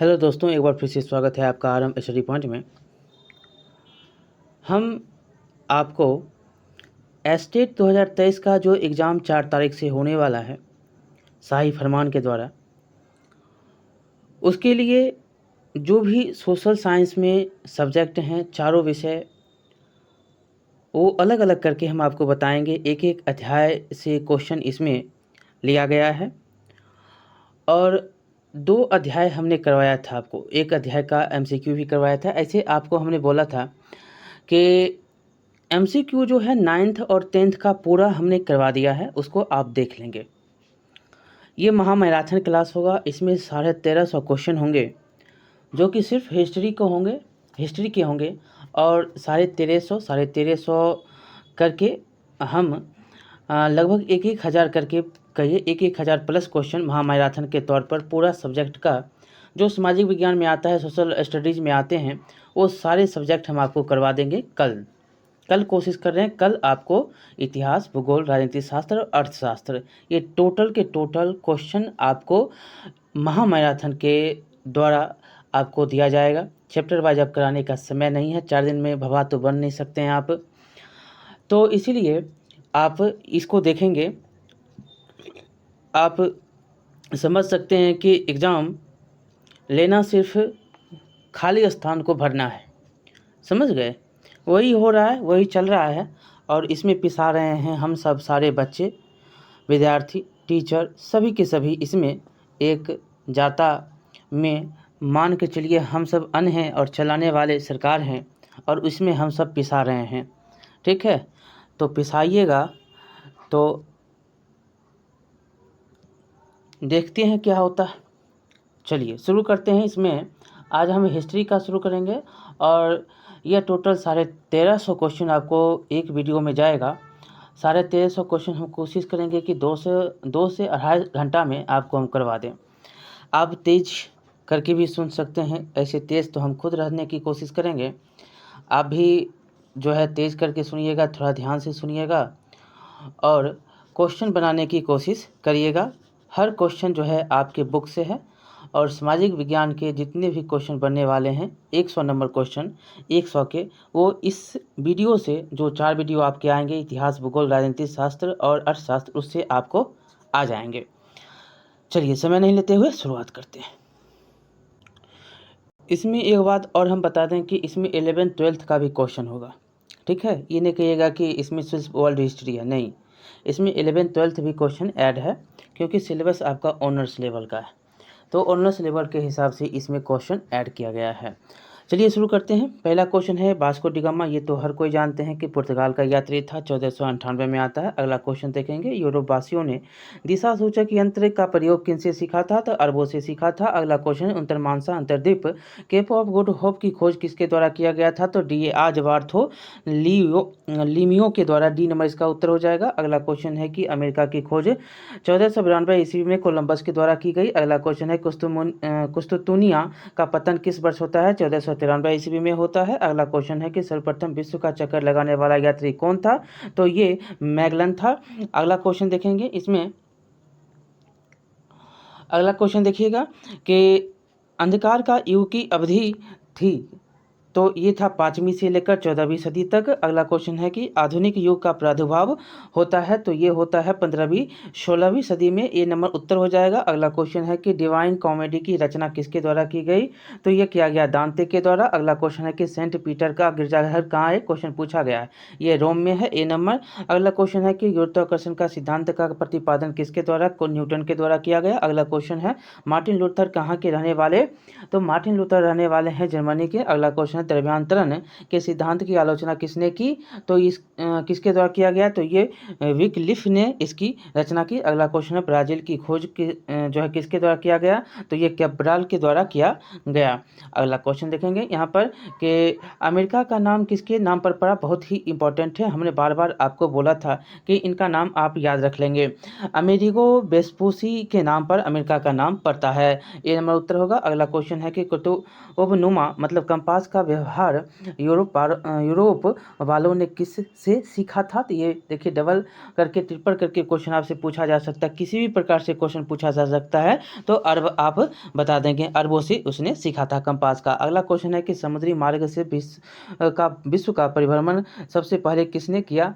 Hello दोस्तों, एक बार फिर से स्वागत है आपका आरएम स्टडी पॉइंट में। हम आपको एस्टेट 2023 का जो एग्ज़ाम 4 तारीख से होने वाला है शाही फरमान के द्वारा, उसके लिए जो भी सोशल साइंस में सब्जेक्ट हैं, चारों विषय वो अलग अलग करके हम आपको बताएंगे। एक एक अध्याय से क्वेश्चन इसमें लिया गया है और 2 अध्याय हमने करवाया था आपको। एक अध्याय का एमसीक्यू भी करवाया था। ऐसे आपको हमने बोला था कि एमसीक्यू जो है 9th और 10th का पूरा हमने करवा दिया है, उसको आप देख लेंगे। ये महा मैराथन क्लास होगा। इसमें 1350 क्वेश्चन होंगे जो कि सिर्फ हिस्ट्री के होंगे और 1350 करके हम लगभग 1,000 करके कहिए 1,000 प्लस क्वेश्चन महा मैराथन के तौर पर पूरा सब्जेक्ट का जो सामाजिक विज्ञान में आता है, सोशल स्टडीज़ में आते हैं, वो सारे सब्जेक्ट हम आपको करवा देंगे। कल कोशिश कर रहे हैं, कल आपको इतिहास, भूगोल, राजनीति शास्त्र और अर्थशास्त्र ये टोटल के टोटल क्वेश्चन आपको महामैराथन के द्वारा आपको दिया जाएगा। चैप्टर वाइज अब कराने का समय नहीं है, 4 दिन में भवा तो बन नहीं सकते हैं आप, तो इसीलिए आप इसको देखेंगे। आप समझ सकते हैं कि एग्ज़ाम लेना सिर्फ खाली स्थान को भरना है, समझ गए? वही हो रहा है, वही चल रहा है और इसमें पिसा रहे हैं हम सब सारे बच्चे, विद्यार्थी, टीचर, सभी के सभी। इसमें एक जाता में मान के चलिए हम सब अन्न हैं और चलाने वाले सरकार हैं और इसमें हम सब पिसा रहे हैं, ठीक है? तो पिसाइएगा। तो देखते हैं क्या होता है। चलिए शुरू करते हैं। इसमें आज हम हिस्ट्री का शुरू करेंगे और यह टोटल 1350 क्वेश्चन आपको एक वीडियो में जाएगा। 1350 क्वेश्चन हम कोशिश करेंगे कि 2 से 2.5 घंटा में आपको हम करवा दें। आप तेज़ करके भी सुन सकते हैं, ऐसे तेज़ तो हम खुद रहने की कोशिश करेंगे। आप भी जो है तेज़ करके सुनिएगा, थोड़ा ध्यान से सुनिएगा और क्वेश्चन बनाने की कोशिश करिएगा। हर क्वेश्चन जो है आपके बुक से है और सामाजिक विज्ञान के जितने भी क्वेश्चन बनने वाले हैं 100 नंबर क्वेश्चन 100 के, वो इस वीडियो से जो 4 वीडियो आपके आएंगे, इतिहास, भूगोल, राजनीति शास्त्र और अर्थशास्त्र, उससे आपको आ जाएंगे। चलिए समय नहीं लेते हुए शुरुआत करते हैं। इसमें एक बात और हम बता दें कि इसमें 11th 12th का भी क्वेश्चन होगा, ठीक है? ये नहीं कहिएगा कि इसमें सिर्फ वर्ल्ड हिस्ट्री है, नहीं, इसमें 11th 12th भी क्वेश्चन ऐड है क्योंकि सिलेबस आपका ऑनर्स लेवल का है, तो ऑनर्स लेवल के हिसाब से इसमें क्वेश्चन ऐड किया गया है। चलिए शुरू करते हैं। पहला क्वेश्चन है वास्को डी गामा। ये तो हर कोई जानते हैं कि पुर्तगाल का यात्री था, 1498 में आता है। अगला क्वेश्चन देखेंगे, यूरोप वासियों ने दिशा सूचक यंत्र का प्रयोग किनसे सीखा था? तो अरबों से सीखा था। अगला क्वेश्चन, उत्तरमानसा अंतर्द्वीप केप ऑफ गुड होप की खोज किसके द्वारा किया गया था? तो डी आजवार्थो लिमियो के द्वारा। डी नंबर इसका उत्तर हो जाएगा। अगला क्वेश्चन है कि अमेरिका की खोज 1492 ईस्वी में कोलंबस के द्वारा की गई। अगला क्वेश्चन है कुस्तुतुनिया का पतन किस वर्ष होता है? 1493 ईस्वी में होता है। अगला क्वेश्चन है कि सर्वप्रथम विश्व का चक्कर लगाने वाला यात्री कौन था? तो ये मैगलन था। अगला क्वेश्चन देखेंगे। इसमें अगला क्वेश्चन देखिएगा कि अंधकार का युग की अवधि थी, तो ये था 5वीं से लेकर 14वीं सदी तक। अगला क्वेश्चन है कि आधुनिक युग का प्रादुर्भाव होता है, तो ये होता है 15वीं 16वीं सदी में। ये नंबर उत्तर हो जाएगा। अगला क्वेश्चन है कि डिवाइन कॉमेडी की रचना किसके द्वारा की गई? तो ये किया गया दांते के द्वारा। अगला क्वेश्चन है कि सेंट पीटर का गिरजाघर कहाँ है? क्वेश्चन पूछा गया है, ये रोम में है, ए नंबर। अगला क्वेश्चन है कि गुरुत्वाकर्षण का सिद्धांत का प्रतिपादन किसके द्वारा? न्यूटन के द्वारा किया गया। अगला क्वेश्चन है मार्टिन लूथर कहाँ के रहने वाले? तो मार्टिन लूथर रहने वाले हैं जर्मनी के। अगला क्वेश्चन है द्रव्यांतरण के सिद्धांत की आलोचना किसने की? तो इस किसके द्वारा किया गया? तो ये विकलिफ ने इसकी रचना की। अगला क्वेश्चन है ब्राजील की खोज जो है किसके द्वारा किया गया? तो ये कैब्राल के द्वारा किया गया। अगला क्वेश्चन देखेंगे यहाँ पर कि अमेरिका का नाम किसके नाम पर पड़ा? बहुत ही इंपॉर्टेंट है, हमने बार बार आपको बोला था कि इनका नाम आप याद रख लेंगे। अमेरिगो वेस्पूसी के नाम पर अमेरिका का नाम पड़ता है, ये नंबर उत्तर होगा। अगला क्वेश्चन है कि कुतुबनुमा मतलब कंपास का व्यवहार यूरोप वालों ने किस से सीखा था? तो ये देखिए डबल करके ट्रिपल करके क्वेश्चन आपसे पूछा जा सकता है, किसी भी प्रकार से क्वेश्चन पूछा जा सकता है। तो अरब आप बता देंगे, अरबों से उसने सीखा था कंपास का। अगला क्वेश्चन है कि समुद्री मार्ग से विश्व का परिभ्रमण सबसे पहले किसने किया?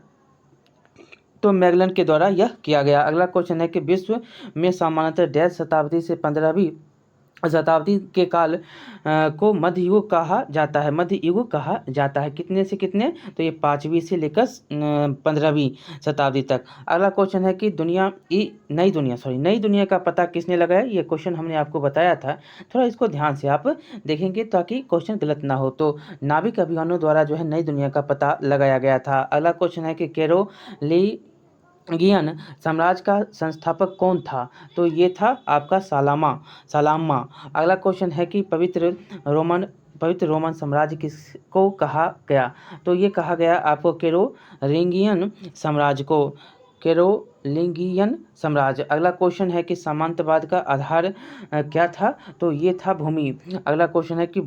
तो मैगलन के द्वारा यह किया गया। अगला क्वेश्चन है कि विश्व में सामान्यतः डैश शताब्दी से 15वीं शताब्दी के काल को मध्य युग कहा जाता है। मध्य युग कहा जाता है कितने से कितने? तो ये 5वीं से लेकर 15वीं शताब्दी तक। अगला क्वेश्चन है कि नई दुनिया का पता किसने लगाया? ये क्वेश्चन हमने आपको बताया था, थोड़ा इसको ध्यान से आप देखेंगे ताकि क्वेश्चन गलत ना हो। तो नाविक अभियानों द्वारा जो है नई दुनिया का पता लगाया गया था। अगला क्वेश्चन है कि कैरोलिंगियन साम्राज्य का संस्थापक कौन था? तो ये था आपका सालामा। अगला क्वेश्चन है कि पवित्र रोमन साम्राज्य किसको कहा गया? तो ये कहा गया आपको कैरोलिंगियन साम्राज्य। अगला क्वेश्चन है कि सामंतवाद का आधार क्या था? तो ये था भूमि। अगला क्वेश्चन है कि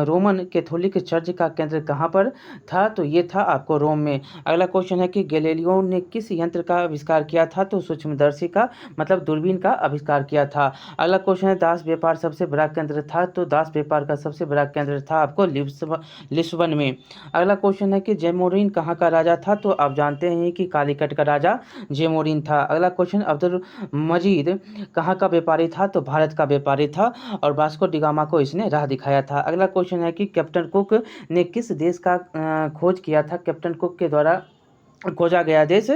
रोमन कैथोलिक चर्च का केंद्र कहाँ पर था? तो ये था आपको रोम में। अगला क्वेश्चन है कि गैलीलियो ने किस यंत्र का आविष्कार किया था? तो सूक्ष्मदर्शी का मतलब दूरबीन का आविष्कार किया था। अगला क्वेश्चन है दास व्यापार सबसे बड़ा केंद्र था? तो दास व्यापार का सबसे बड़ा केंद्र था आपको लिस्बन में। अगला क्वेश्चन है कि जैमोरिन कहाँ का राजा था? तो आप जानते हैं कि कालीकट का राजा जैमोरिन था। अगला क्वेश्चन अब्दुल मजीद कहाँ का व्यापारी था? तो भारत का व्यापारी था और वास्को डी गामा को इसने राह दिखाया था। अगला क्वेश्चन है कि कैप्टन कुक ने किस देश का खोज किया था? कैप्टन कुक के द्वारा खोजा गया देश,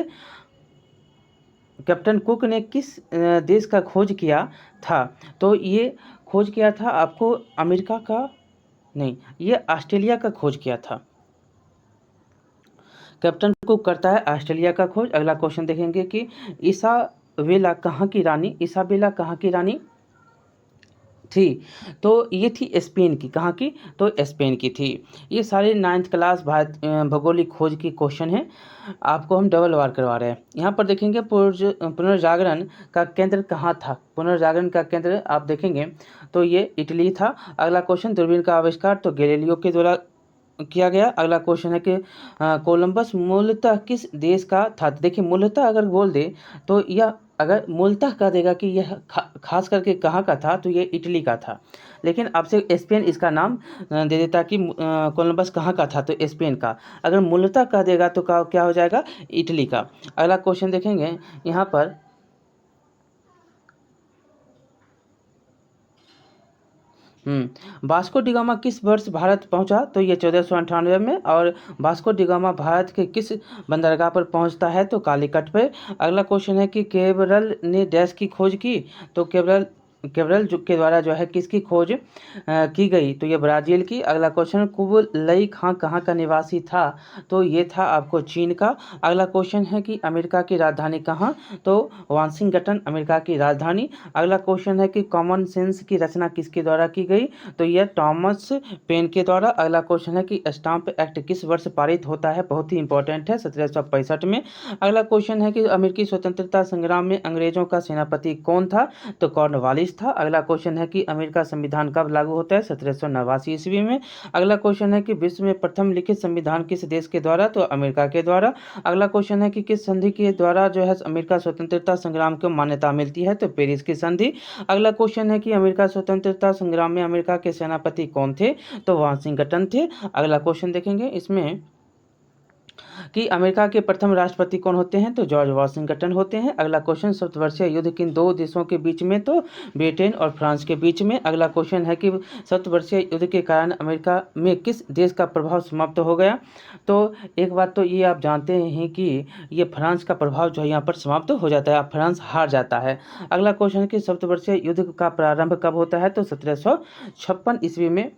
कैप्टन कुक ने किस देश का खोज किया था? तो ये खोज किया था आपको अमेरिका का नहीं, ये ऑस्ट्रेलिया का खोज किया था। कैप्टन कुक करता है ऑस्ट्रेलिया का खोज। अगला क्वेश्चन देखेंगे कि इसाबेला कहाँ की रानी थी? तो ये थी स्पेन की। कहाँ की? तो स्पेन की थी। ये सारे 9th क्लास भारत भौगोलिक खोज की क्वेश्चन है, आपको हम डबल वार करवा रहे हैं। यहाँ पर देखेंगे पुनर्जागरण का केंद्र कहाँ था? पुनर्जागरण का केंद्र आप देखेंगे तो ये इटली था। अगला क्वेश्चन दूरबीन का आविष्कार तो गैलीलियो के द्वारा किया गया। अगला क्वेश्चन है कि कोलंबस मूलतः किस देश का था? देखिए मूलतः अगर बोल दे तो यह अगर मूलतः कह देगा कि यह खास करके कहाँ का था तो ये इटली का था, लेकिन आपसे स्पेन इसका नाम दे देता कि कोलंबस कहाँ का था? तो स्पेन का। अगर मूलतः कह देगा तो क्या हो जाएगा? इटली का। अगला क्वेश्चन देखेंगे यहाँ पर वास्को डी गामा किस वर्ष भारत पहुंचा? तो ये 1498 में। और वास्को डी गामा भारत के किस बंदरगाह पर पहुंचता है? तो कालीकट पे। अगला क्वेश्चन है कि केबरल ने डैश की खोज की? तो केबरल के द्वारा जो है किसकी खोज की गई? तो ये ब्राज़ील की। अगला क्वेश्चन कुबलई खां कहाँ का निवासी था? तो ये था आपको चीन का। अगला क्वेश्चन है कि अमेरिका की राजधानी कहाँ? तो वाशिंगटन अमेरिका की राजधानी। अगला क्वेश्चन है कि कॉमन सेंस की रचना किसके द्वारा की गई? तो यह टॉमस पेन के द्वारा। अगला क्वेश्चन है कि स्टाम्प एक्ट किस वर्ष पारित होता है? बहुत ही इंपॉर्टेंट है, 1765 में। अगला क्वेश्चन है कि अमेरिकी स्वतंत्रता संग्राम में अंग्रेजों का सेनापति कौन था? तो कॉर्नवालिस था। अगला क्वेश्चन है कि अमेरिका संविधान कब लागू होता है? 1789 ईस्वी में। अगला क्वेश्चन है कि विश्व में प्रथम लिखित संविधान किस देश के द्वारा? तो अमेरिका के द्वारा। अगला क्वेश्चन है कि किस संधि के द्वारा जो है अमेरिका स्वतंत्रता संग्राम को मान्यता मिलती है? तो पेरिस की संधि। अगला क्वेश्चन है कि अमेरिका स्वतंत्रता संग्राम में अमेरिका के सेनापति कौन थे? तो वाशिंगटन थे। अगला क्वेश्चन देखेंगे इसमें कि अमेरिका के प्रथम राष्ट्रपति कौन होते हैं? तो जॉर्ज वाशिंगटन होते हैं। अगला क्वेश्चन सप्तवर्षीय युद्ध किन दो देशों के बीच में? तो ब्रिटेन और फ्रांस के बीच में। अगला क्वेश्चन है कि सप्तवर्षीय युद्ध के कारण अमेरिका में किस देश का प्रभाव समाप्त हो गया? तो एक बात तो ये आप जानते हैं कि ये फ्रांस का प्रभाव जो है यहाँ पर समाप्त हो जाता है, फ्रांस हार जाता है। अगला क्वेश्चन है कि सप्तवर्षीय युद्ध का प्रारंभ कब होता है? तो 1756 ईस्वी में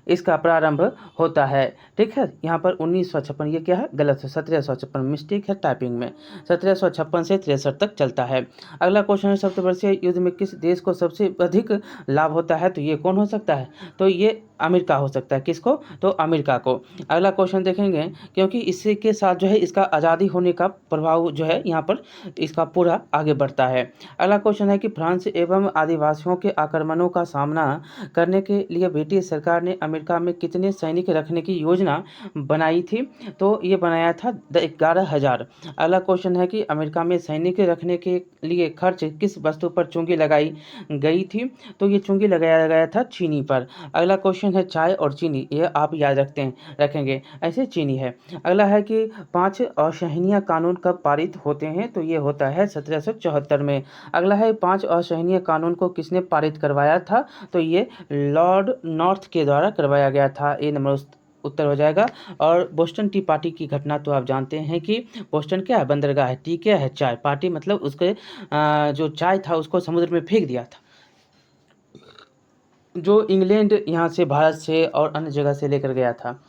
इसका प्रारंभ होता है। ठीक है, यहाँ पर 1956, ये क्या है? गलत है, 1756 मिस्टेक है टाइपिंग में। 1756 से 63 तक चलता है। अगला क्वेश्चन है सप्तवर्षीय युद्ध में किस देश को सबसे अधिक लाभ होता है? तो ये कौन हो सकता है? तो ये अमेरिका हो सकता है। किसको? तो अमेरिका को। अगला क्वेश्चन देखेंगे, क्योंकि इसी के साथ जो है इसका आज़ादी होने का प्रभाव जो है यहाँ पर इसका पूरा आगे बढ़ता है। अगला क्वेश्चन है कि फ्रांस एवं आदिवासियों के आक्रमणों का सामना करने के लिए ब्रिटिश सरकार ने अमेरिका में कितने सैनिक रखने की योजना बनाई थी? तो ये बनाया था 11,000। अगला क्वेश्चन है कि अमेरिका में सैनिक रखने के लिए खर्च किस वस्तु पर चुंगी लगाई गई थी? तो ये चुंगी लगाया गया था चीनी पर। अगला क्वेश्चन है चाय और चीनी, ये आप याद रखेंगे, ऐसे चीनी है। अगला है कि 5 असहनीय कानून कब पारित होते हैं? तो ये होता है 1774 में। अगला है 5 असहनीय कानून को किसने पारित करवाया था? तो ये लॉर्ड नॉर्थ के द्वारा करवाया गया था। ये नंबर उत्तर हो जाएगा। और बोस्टन टी पार्टी की घटना तो आप जानते हैं कि बोस्टन क्या है? बंदरगाह है। टी क्या है? चाय। पार्टी मतलब उसके जो चाय था उसको समुद्र में फेंक दिया था, जो इंग्लैंड यहाँ से, भारत से और अन्य जगह से लेकर गया था।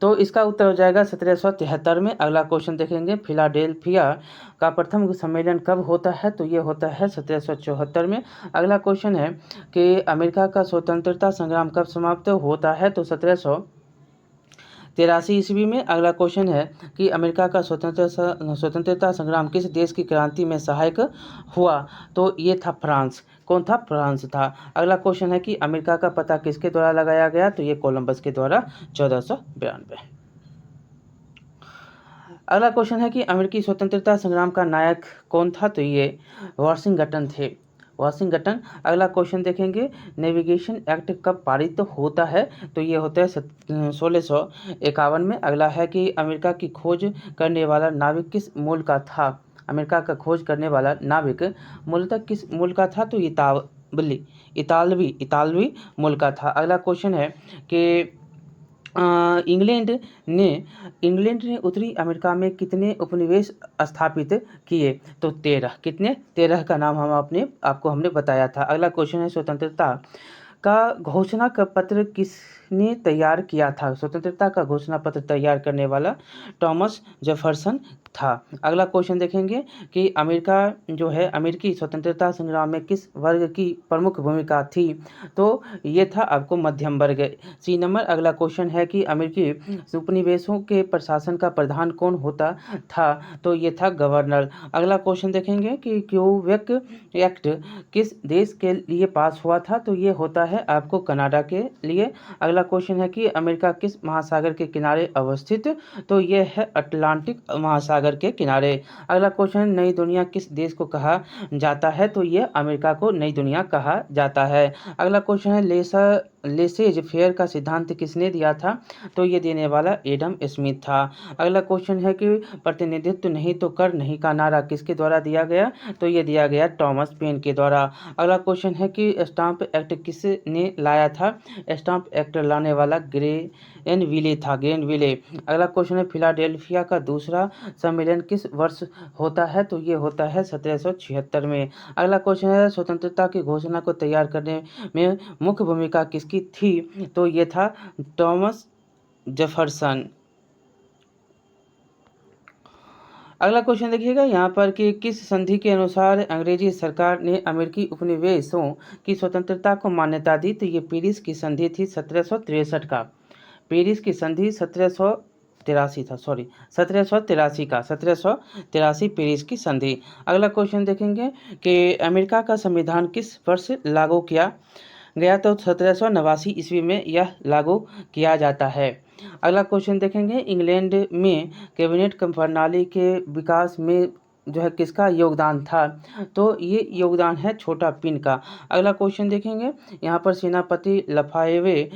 तो इसका उत्तर हो जाएगा 1773 में। अगला क्वेश्चन देखेंगे, फिलाडेल्फिया का प्रथम सम्मेलन कब होता है? तो ये होता है 1774 में। अगला क्वेश्चन है कि अमेरिका का स्वतंत्रता संग्राम कब समाप्त होता है? तो 1783 ईस्वी में। अगला क्वेश्चन है कि अमेरिका का स्वतंत्रता संग्राम किस देश की क्रांति में सहायक हुआ? तो ये था फ्रांस। कौन था? फ्रांस था। अगला क्वेश्चन है कि अमेरिका का पता किसके द्वारा लगाया गया? तो ये कोलंबस के द्वारा 1492। अगला क्वेश्चन है कि अमेरिकी स्वतंत्रता संग्राम का नायक कौन था? तो ये वाशिंगटन थे, वाशिंगटन। अगला क्वेश्चन देखेंगे, नेविगेशन एक्ट कब पारित होता है? तो ये होता है 1651 में। अगला है कि अमेरिका की खोज करने वाला नाविक किस मूल का था? अमेरिका का खोज करने वाला नाविक मूलतः किस मूल का था? तो इतालवी मूल का था। अगला क्वेश्चन है कि इंग्लैंड ने उत्तरी अमेरिका में कितने उपनिवेश स्थापित किए? तो 13। कितने? 13 का नाम आपको हमने बताया था। अगला क्वेश्चन है, स्वतंत्रता का घोषणा का पत्र किसने तैयार किया था? स्वतंत्रता का घोषणा पत्र तैयार करने वाला टॉमस जेफरसन था। अगला क्वेश्चन देखेंगे कि अमेरिका जो है, अमेरिकी स्वतंत्रता संग्राम में किस वर्ग की प्रमुख भूमिका थी? तो ये था आपको मध्यम वर्ग, सी नंबर। अगला क्वेश्चन है कि अमेरिकी उपनिवेशों के प्रशासन का प्रधान कौन होता था? तो ये था गवर्नर। अगला क्वेश्चन देखेंगे कि क्यूबेक एक्ट किस देश के लिए पास हुआ था? तो ये होता है आपको कनाडा के लिए। अगला क्वेश्चन है कि अमेरिका किस महासागर के किनारे अवस्थित? तो ये है अटलांटिक महासागर के किनारे। अगला क्वेश्चन, नई दुनिया किस देश को कहा जाता है? तो ये अमेरिका को नई दुनिया कहा जाता है। अगला क्वेश्चन है, लेसेज फेयर का सिद्धांत किसने दिया था? तो ये देने वाला एडम स्मिथ था। अगला क्वेश्चन है कि प्रतिनिधित्व नहीं तो कर नहीं का नारा किसके द्वारा दिया गया? तो ये दिया गया टॉमस पेन के द्वारा। अगला क्वेश्चन है कि स्टाम्प एक्ट किसने लाया था? स्टाम्प एक्ट लाने वाला ग्रेनविले था, ग्रेनविले। अगला क्वेश्चन है, फिलाडेल्फिया का दूसरा सम्मेलन किस वर्ष होता है? तो ये होता है 1776 में। अगला क्वेश्चन है, स्वतंत्रता की घोषणा को तैयार करने में मुख्य भूमिका किसकी थी? तो ये था टॉमस जेफरसन। अगला क्वेश्चन देखिएगा यहाँ पर कि किस संधि के अनुसार अंग्रेजी सरकार ने अमेरिकी उपनिवेशों की स्वतंत्रता को मान्यता दी? तो ये पेरिस की संधि थी 1763 का। पेरिस की संधि 1783 था, 1783 पेरिस की संधि। अगला क्वेश्चन देखेंगे कि अमेरिका का संविधान किस वर्ष लागू किया गया? तो 1789 ईस्वी में यह लागू किया जाता है। अगला क्वेश्चन देखेंगे, इंग्लैंड में कैबिनेट प्रणाली के विकास में जो है किसका योगदान था? तो ये योगदान है छोटा पिन का। अगला क्वेश्चन देखेंगे, यहाँ पर सेनापति लफायवे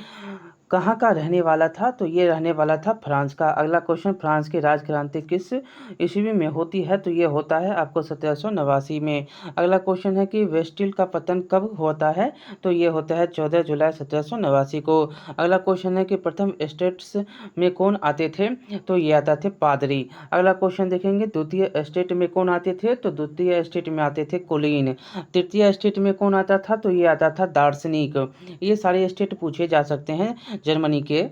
कहाँ का रहने वाला था? तो ये रहने वाला था फ्रांस का। अगला क्वेश्चन, फ्रांस की राजक्रांति किस ईस्वी में होती है? तो ये होता है आपको 1789 में। अगला क्वेश्चन है कि वेस्टिल का पतन कब होता है? तो ये होता है 14 जुलाई 1789 को। अगला क्वेश्चन है कि प्रथम स्टेट्स में कौन आते थे? तो ये आता थे पादरी। अगला क्वेश्चन देखेंगे, द्वितीय स्टेट में कौन आते थे? तो द्वितीय स्टेट में आते थे कुलीन। तृतीय स्टेट में कौन आता था? तो ये आता था दार्शनिक। ये सारे स्टेट पूछे जा सकते हैं जर्मनी के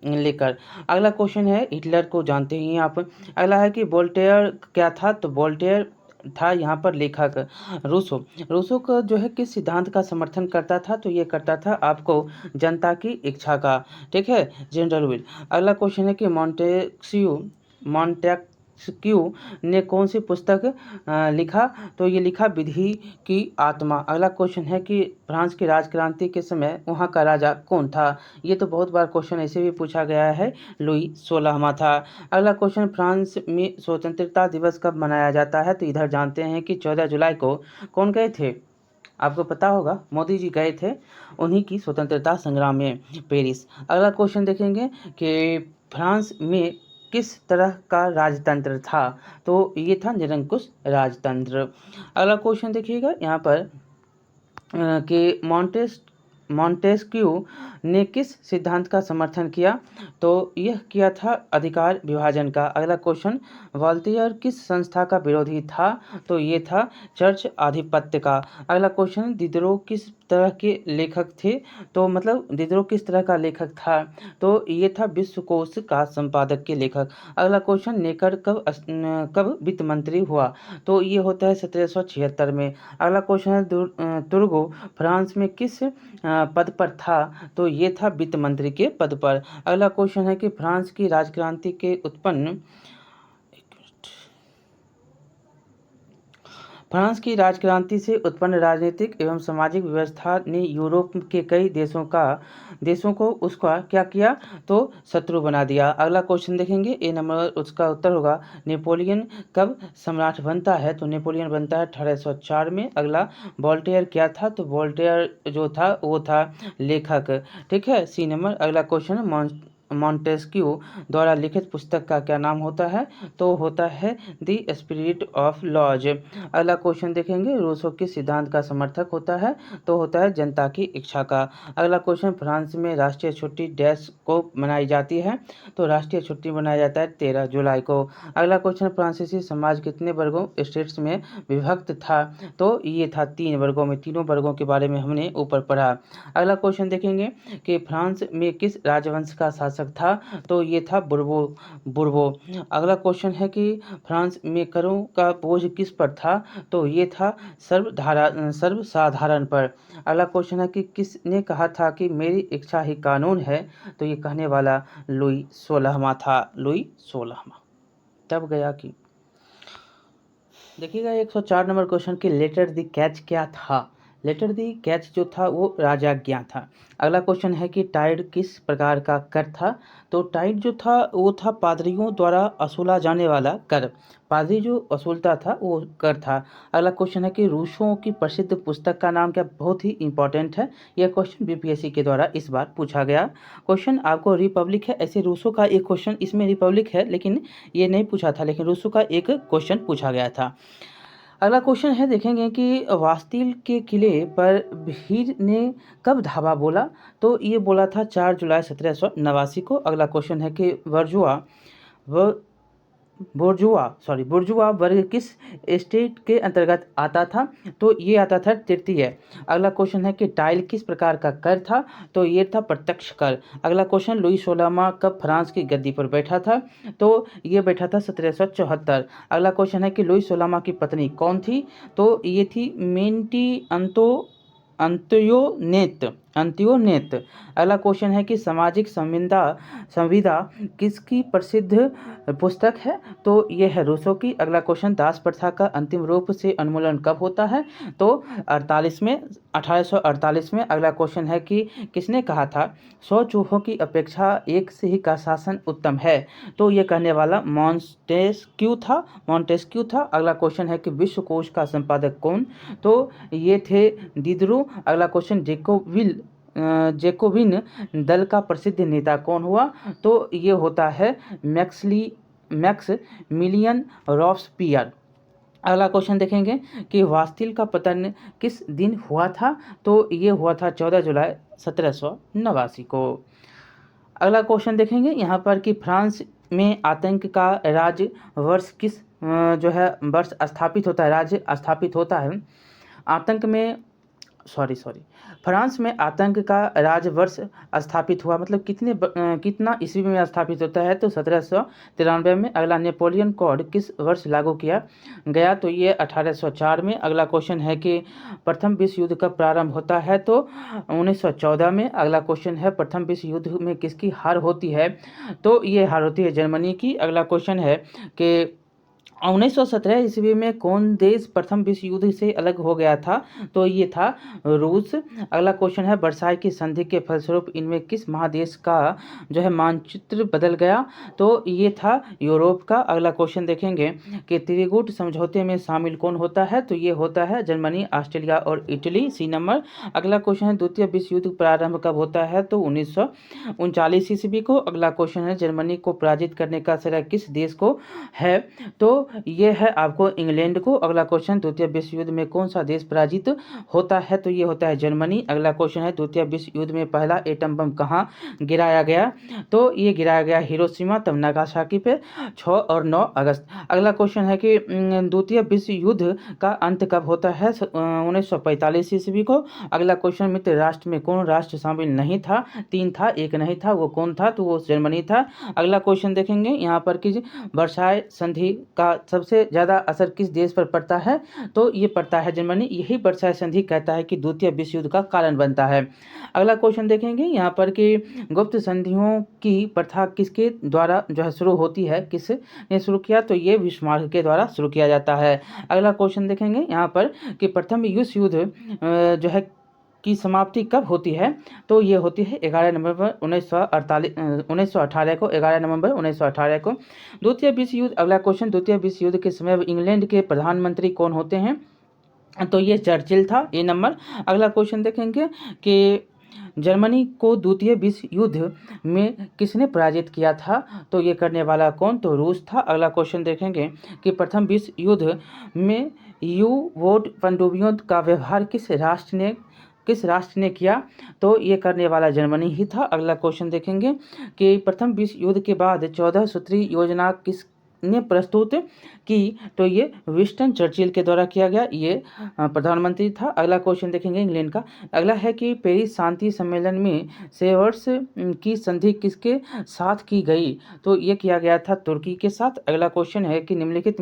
लेकर। अगला क्वेश्चन है, हिटलर को जानते ही आप। अगला है कि वोल्टेयर क्या था? तो वोल्टेयर था यहाँ पर लेखक रूसो। रूसो का जो है किस सिद्धांत का समर्थन करता था, तो ये करता था आपको जनता की इच्छा का, ठीक है, जनरल विल। अगला क्वेश्चन है कि मॉन्टेस्क्यू ने कौन सी पुस्तक लिखा, तो ये लिखा विधि की आत्मा। अगला क्वेश्चन है कि फ्रांस की राजक्रांति के समय वहाँ का राजा कौन था, ये तो बहुत बार क्वेश्चन ऐसे भी पूछा गया है, लुई 16वां था। अगला क्वेश्चन, फ्रांस में स्वतंत्रता दिवस कब मनाया जाता है, तो इधर जानते हैं कि 14 जुलाई को कौन गए थे, आपको पता होगा, मोदी जी गए थे उन्हीं की स्वतंत्रता संग्राम में पेरिस। अगला क्वेश्चन देखेंगे कि फ्रांस में किस तरह का राजतंत्र था, तो ये था निरंकुश राजतंत्र। अगला क्वेश्चन देखिएगा यहाँ पर कि मॉन्टेस्क्यू ने किस सिद्धांत का समर्थन किया, तो यह किया था अधिकार विभाजन का। अगला क्वेश्चन, वॉल्टेयर किस संस्था का विरोधी था, तो ये था चर्च आधिपत्य का। अगला क्वेश्चन, दिदरो किस तरह के लेखक थे, तो मतलब दिदरो किस तरह का लेखक था, तो ये था विश्वकोश का संपादक के लेखक। अगला क्वेश्चन, नेकर कब वित्त मंत्री हुआ, तो ये होता है 1776 में। अगला क्वेश्चन है तुर्गो फ्रांस में किस पद पर था, तो ये था वित्त मंत्री के पद पर। अगला क्वेश्चन है कि फ्रांस की राजक्रांति के उत्पन्न फ्रांस की राजक्रांति से उत्पन्न राजनीतिक एवं सामाजिक व्यवस्था ने यूरोप के कई देशों को उसका क्या किया, तो शत्रु बना दिया। अगला क्वेश्चन देखेंगे, ए नंबर, उसका उत्तर होगा नेपोलियन कब सम्राट बनता है, तो नेपोलियन बनता है 1804 में। अगला, वॉल्टेयर क्या था, तो वॉल्टेयर जो था वो था लेखक, ठीक है, सी नंबर। अगला क्वेश्चन, मॉन्टेस्क्यू द्वारा लिखित पुस्तक का क्या नाम होता है, तो होता है द स्पिरिट ऑफ लॉज। अगला क्वेश्चन देखेंगे, रूसो किस सिद्धांत का समर्थक होता है, तो होता है जनता की इच्छा का। अगला क्वेश्चन, फ्रांस में राष्ट्रीय छुट्टी डैश को मनाई जाती है, तो राष्ट्रीय छुट्टी मनाया जाता है 13 जुलाई को। अगला क्वेश्चन, फ्रांसीसी समाज कितने वर्गों स्टेट्स में विभक्त था, तो ये था 3 वर्गों में। तीनों वर्गों के बारे में हमने ऊपर पढ़ा। अगला क्वेश्चन देखेंगे कि फ्रांस में किस राजवंश का शासक था, तो ये था बुर्बो। अगला क्वेश्चन है कि फ्रांस में करों का बोझ किस पर था, तो ये था सर्वसाधारण पर। अगला क्वेश्चन है कि किसने कहा था कि मेरी इच्छा ही कानून है, तो ये कहने वाला लुई 16वां था, लुई 16वां। तब गया कि देखिएगा 104 नंबर क्वेश्चन की लेटर द कैच क्या था, लेटर दी कैच जो था वो राजाज्ञा था। अगला क्वेश्चन है कि टाइड किस प्रकार का कर था, तो टाइड जो था वो था पादरियों द्वारा वसूला जाने वाला कर, पादरी जो वसूलता था वो कर था। अगला क्वेश्चन है कि रूसों की प्रसिद्ध पुस्तक का नाम क्या, बहुत ही इंपॉर्टेंट है यह क्वेश्चन, बीपीएससी के द्वारा इस बार पूछा गया क्वेश्चन आपको। रिपब्लिक है, ऐसे रूसों का एक क्वेश्चन इसमें रिपब्लिक है लेकिन ये नहीं पूछा था, लेकिन रूसों का एक क्वेश्चन पूछा गया था। अगला क्वेश्चन है देखेंगे कि वास्तिल के किले पर भीड़ ने कब धावा बोला, तो ये बोला था 4 जुलाई 1789 को। अगला क्वेश्चन है कि बुर्जुआ वर्ग किस स्टेट के अंतर्गत आता था, तो ये आता था तृतीय। अगला क्वेश्चन है कि टाइल किस प्रकार का कर था, तो ये था प्रत्यक्ष कर। अगला क्वेश्चन, लुई 16वां कब फ्रांस की गद्दी पर बैठा था, तो ये बैठा था 1774। अगला क्वेश्चन है कि लुई 16वां की पत्नी कौन थी, तो ये थी मेंटी अंत्योनेत। अगला क्वेश्चन है कि सामाजिक संविदा किसकी प्रसिद्ध पुस्तक है, तो यह है रूसो की। अगला क्वेश्चन, दास प्रथा का अंतिम रूप से उन्मूलन कब होता है, तो 1848 में। अगला क्वेश्चन है कि किसने कहा था 100 चूहों की अपेक्षा एक सिंह का शासन उत्तम है, तो ये कहने वाला मॉन्टेस्क्यू था। अगला क्वेश्चन है कि विश्वकोश का संपादक कौन, तो ये थे दिदरो। अगला क्वेश्चन, जैकोबिन दल का प्रसिद्ध नेता कौन हुआ, तो ये होता है मैक्सिमिलियन रॉब्सपियर। अगला क्वेश्चन देखेंगे कि वास्तिल का पतन किस दिन हुआ था, तो ये हुआ था 14 जुलाई 1789 को। अगला क्वेश्चन देखेंगे यहाँ पर कि फ्रांस में आतंक का राज्य वर्ष किस जो है वर्ष स्थापित होता है, राज्य स्थापित होता है। आतंक में सॉरी फ्रांस में आतंक का राजवर्ष स्थापित हुआ, मतलब कितना ईस्वी में स्थापित होता है, तो 1793 में। अगला, नेपोलियन कोड किस वर्ष लागू किया गया, तो ये 1804 में। अगला क्वेश्चन है कि प्रथम विश्व युद्ध कब प्रारंभ होता है, तो 1914 में। अगला क्वेश्चन है, प्रथम विश्व युद्ध में किसकी हार होती है, तो ये हार होती है जर्मनी की। अगला क्वेश्चन है कि 1917 ईस्वी में कौन देश प्रथम विश्व युद्ध से अलग हो गया था, तो ये था रूस। अगला क्वेश्चन है, वर्साई की संधि के फलस्वरूप इनमें किस महादेश का जो है मानचित्र बदल गया, तो ये था यूरोप का। अगला क्वेश्चन देखेंगे कि त्रिकूट समझौते में शामिल कौन होता है, तो ये होता है जर्मनी, ऑस्ट्रेलिया और इटली, सी नंबर। अगला क्वेश्चन है, द्वितीय विश्व युद्ध प्रारंभ कब होता है, तो 1939 ईस्वी को। अगला क्वेश्चन है, जर्मनी को पराजित करने का श्रेय किस देश को है, तो ये है आपको इंग्लैंड को। अगला क्वेश्चन, द्वितीय विश्व युद्ध में कौन सा देश पराजित होता है, तो ये होता है जर्मनी। अगला क्वेश्चन है, द्वितीय विश्व युद्ध में पहला एटम बम कहाँ गिराया गया, तो ये गिराया गया हिरोशिमा तब नागासाकी पे 6 और 9 अगस्त। अगला क्वेश्चन है कि द्वितीय विश्व युद्ध का अंत कब होता है, 1945 ईस्वी को। अगला क्वेश्चन, मित्र राष्ट्र में कौन राष्ट्र शामिल नहीं था, 3 था, एक नहीं था, वो कौन था, तो वो जर्मनी था। अगला क्वेश्चन देखेंगे यहाँ पर कि वर्साई संधि का सबसे ज़्यादा असर किस देश पर पड़ता है, तो ये पड़ता है जर्मनी। यही वर्साई संधि कहता है कि द्वितीय विश्व युद्ध का कारण बनता है। अगला क्वेश्चन देखेंगे यहाँ पर कि गुप्त संधियों की प्रथा किसके द्वारा जो है शुरू होती है, किसने शुरू किया, तो ये बिस्मार्क के द्वारा शुरू किया जाता है। अगला क्वेश्चन देखेंगे यहाँ पर कि प्रथम विश्व युद्ध जो है की समाप्ति कब होती है, तो ये होती है 11 नवंबर 1918 को, 11 नवंबर 1918 को। द्वितीय विश्व युद्ध, अगला क्वेश्चन, द्वितीय विश्व युद्ध के समय इंग्लैंड के प्रधानमंत्री कौन होते हैं, तो ये चर्चिल था, ए नंबर। अगला क्वेश्चन देखेंगे कि जर्मनी को द्वितीय विश्व युद्ध में किसने पराजित किया था, तो ये करने वाला कौन, तो रूस था। अगला क्वेश्चन देखेंगे कि प्रथम विश्व युद्ध में यू बोट पनडुब्बियों का व्यवहार किस राष्ट्र ने किया, तो ये करने वाला जर्मनी ही था। अगला क्वेश्चन देखेंगे कि प्रथम विश्व युद्ध के बाद 14 सूत्री योजना किसने प्रस्तुत की, तो ये विंस्टन चर्चिल के द्वारा किया गया, ये प्रधानमंत्री था। अगला क्वेश्चन देखेंगे इंग्लैंड का। अगला है कि पेरिस शांति सम्मेलन में सेवर्स की संधि किसके साथ की गई, तो ये किया गया था तुर्की के साथ। अगला क्वेश्चन है कि निम्नलिखित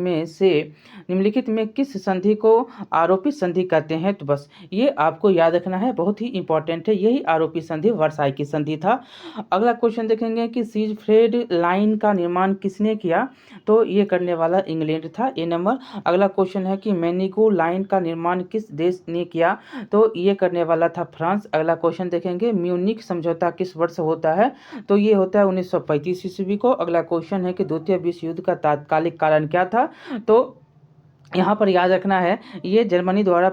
में किस संधि को आरोपित संधि कहते हैं, तो बस ये आपको याद रखना है, बहुत ही इंपॉर्टेंट है, यही आरोपित संधि वर्साई की संधि था। अगला क्वेश्चन देखेंगे कि सीजफ्रेड लाइन का निर्माण किसने किया, तो ये करने वाला इंग्लैंड था, ए नंबर। अगला क्वेश्चन है कि मैनिको लाइन का निर्माण किस देश ने किया, तो ये करने वाला था फ्रांस। अगला क्वेश्चन देखेंगे म्यूनिख समझौता किस वर्ष होता है, तो ये होता है 1935 ईस्वी को। अगला क्वेश्चन है कि द्वितीय विश्व युद्ध का तात्कालिक कारण क्या था, तो यहाँ पर याद रखना है, ये जर्मनी द्वारा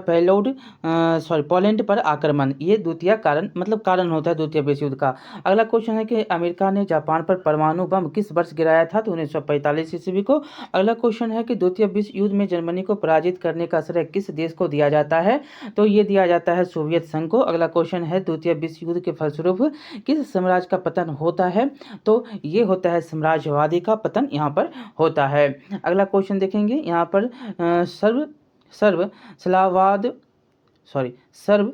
पोलैंड पर आक्रमण, ये द्वितीय कारण होता है द्वितीय विश्व युद्ध का। अगला क्वेश्चन है कि अमेरिका ने जापान पर परमाणु बम किस वर्ष गिराया था, तो 1945 ईस्वी को। अगला क्वेश्चन है कि द्वितीय विश्व युद्ध में जर्मनी को पराजित करने का श्रेय किस देश को दिया जाता है, तो ये दिया जाता है सोवियत संघ को। अगला क्वेश्चन है द्वितीय विश्व युद्ध के फलस्वरूप किस साम्राज्य का पतन होता है, तो ये होता है साम्राज्यवादी का पतन यहाँ पर होता है। अगला क्वेश्चन देखेंगे यहाँ पर सर्व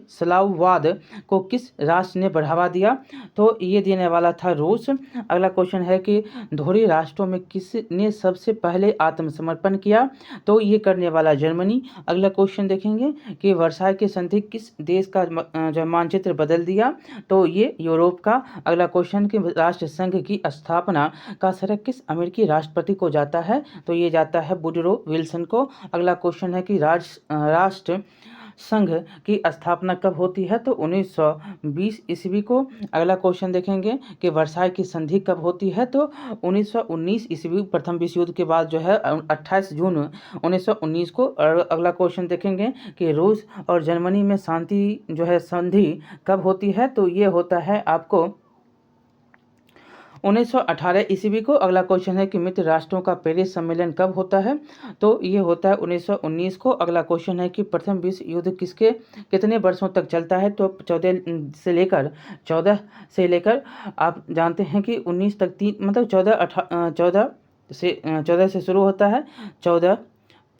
स्लाववाद को किस राष्ट्र ने बढ़ावा दिया, तो ये देने वाला था रूस। अगला क्वेश्चन है कि धोरी राष्ट्रों में किसने सबसे पहले आत्मसमर्पण किया, तो ये करने वाला जर्मनी। अगला क्वेश्चन देखेंगे कि वर्साई की संधि किस देश का जो मानचित्र बदल दिया, तो ये यूरोप का। अगला क्वेश्चन कि राष्ट्र संघ की स्थापना का श्रेय किस अमेरिकी राष्ट्रपति को जाता है, तो ये जाता है वुडरो विल्सन को। अगला क्वेश्चन है कि राष्ट्र संघ की स्थापना कब होती है, तो 1920 ईस्वी को। अगला क्वेश्चन देखेंगे कि वर्साई की संधि कब होती है, तो 1919 ईस्वी, प्रथम विश्व युद्ध के बाद जो है 28 जून 1919 को। और अगला क्वेश्चन देखेंगे कि रूस और जर्मनी में शांति जो है संधि कब होती है, तो ये होता है आपको 1918 ईस्वी को। अगला क्वेश्चन है कि मित्र राष्ट्रों का पेरिस सम्मेलन कब होता है, तो ये होता है 1919 को। अगला क्वेश्चन है कि प्रथम विश्व युद्ध कितने वर्षों तक चलता है, तो 14 से लेकर आप जानते हैं कि 19 तक, 14 से शुरू होता है, 14,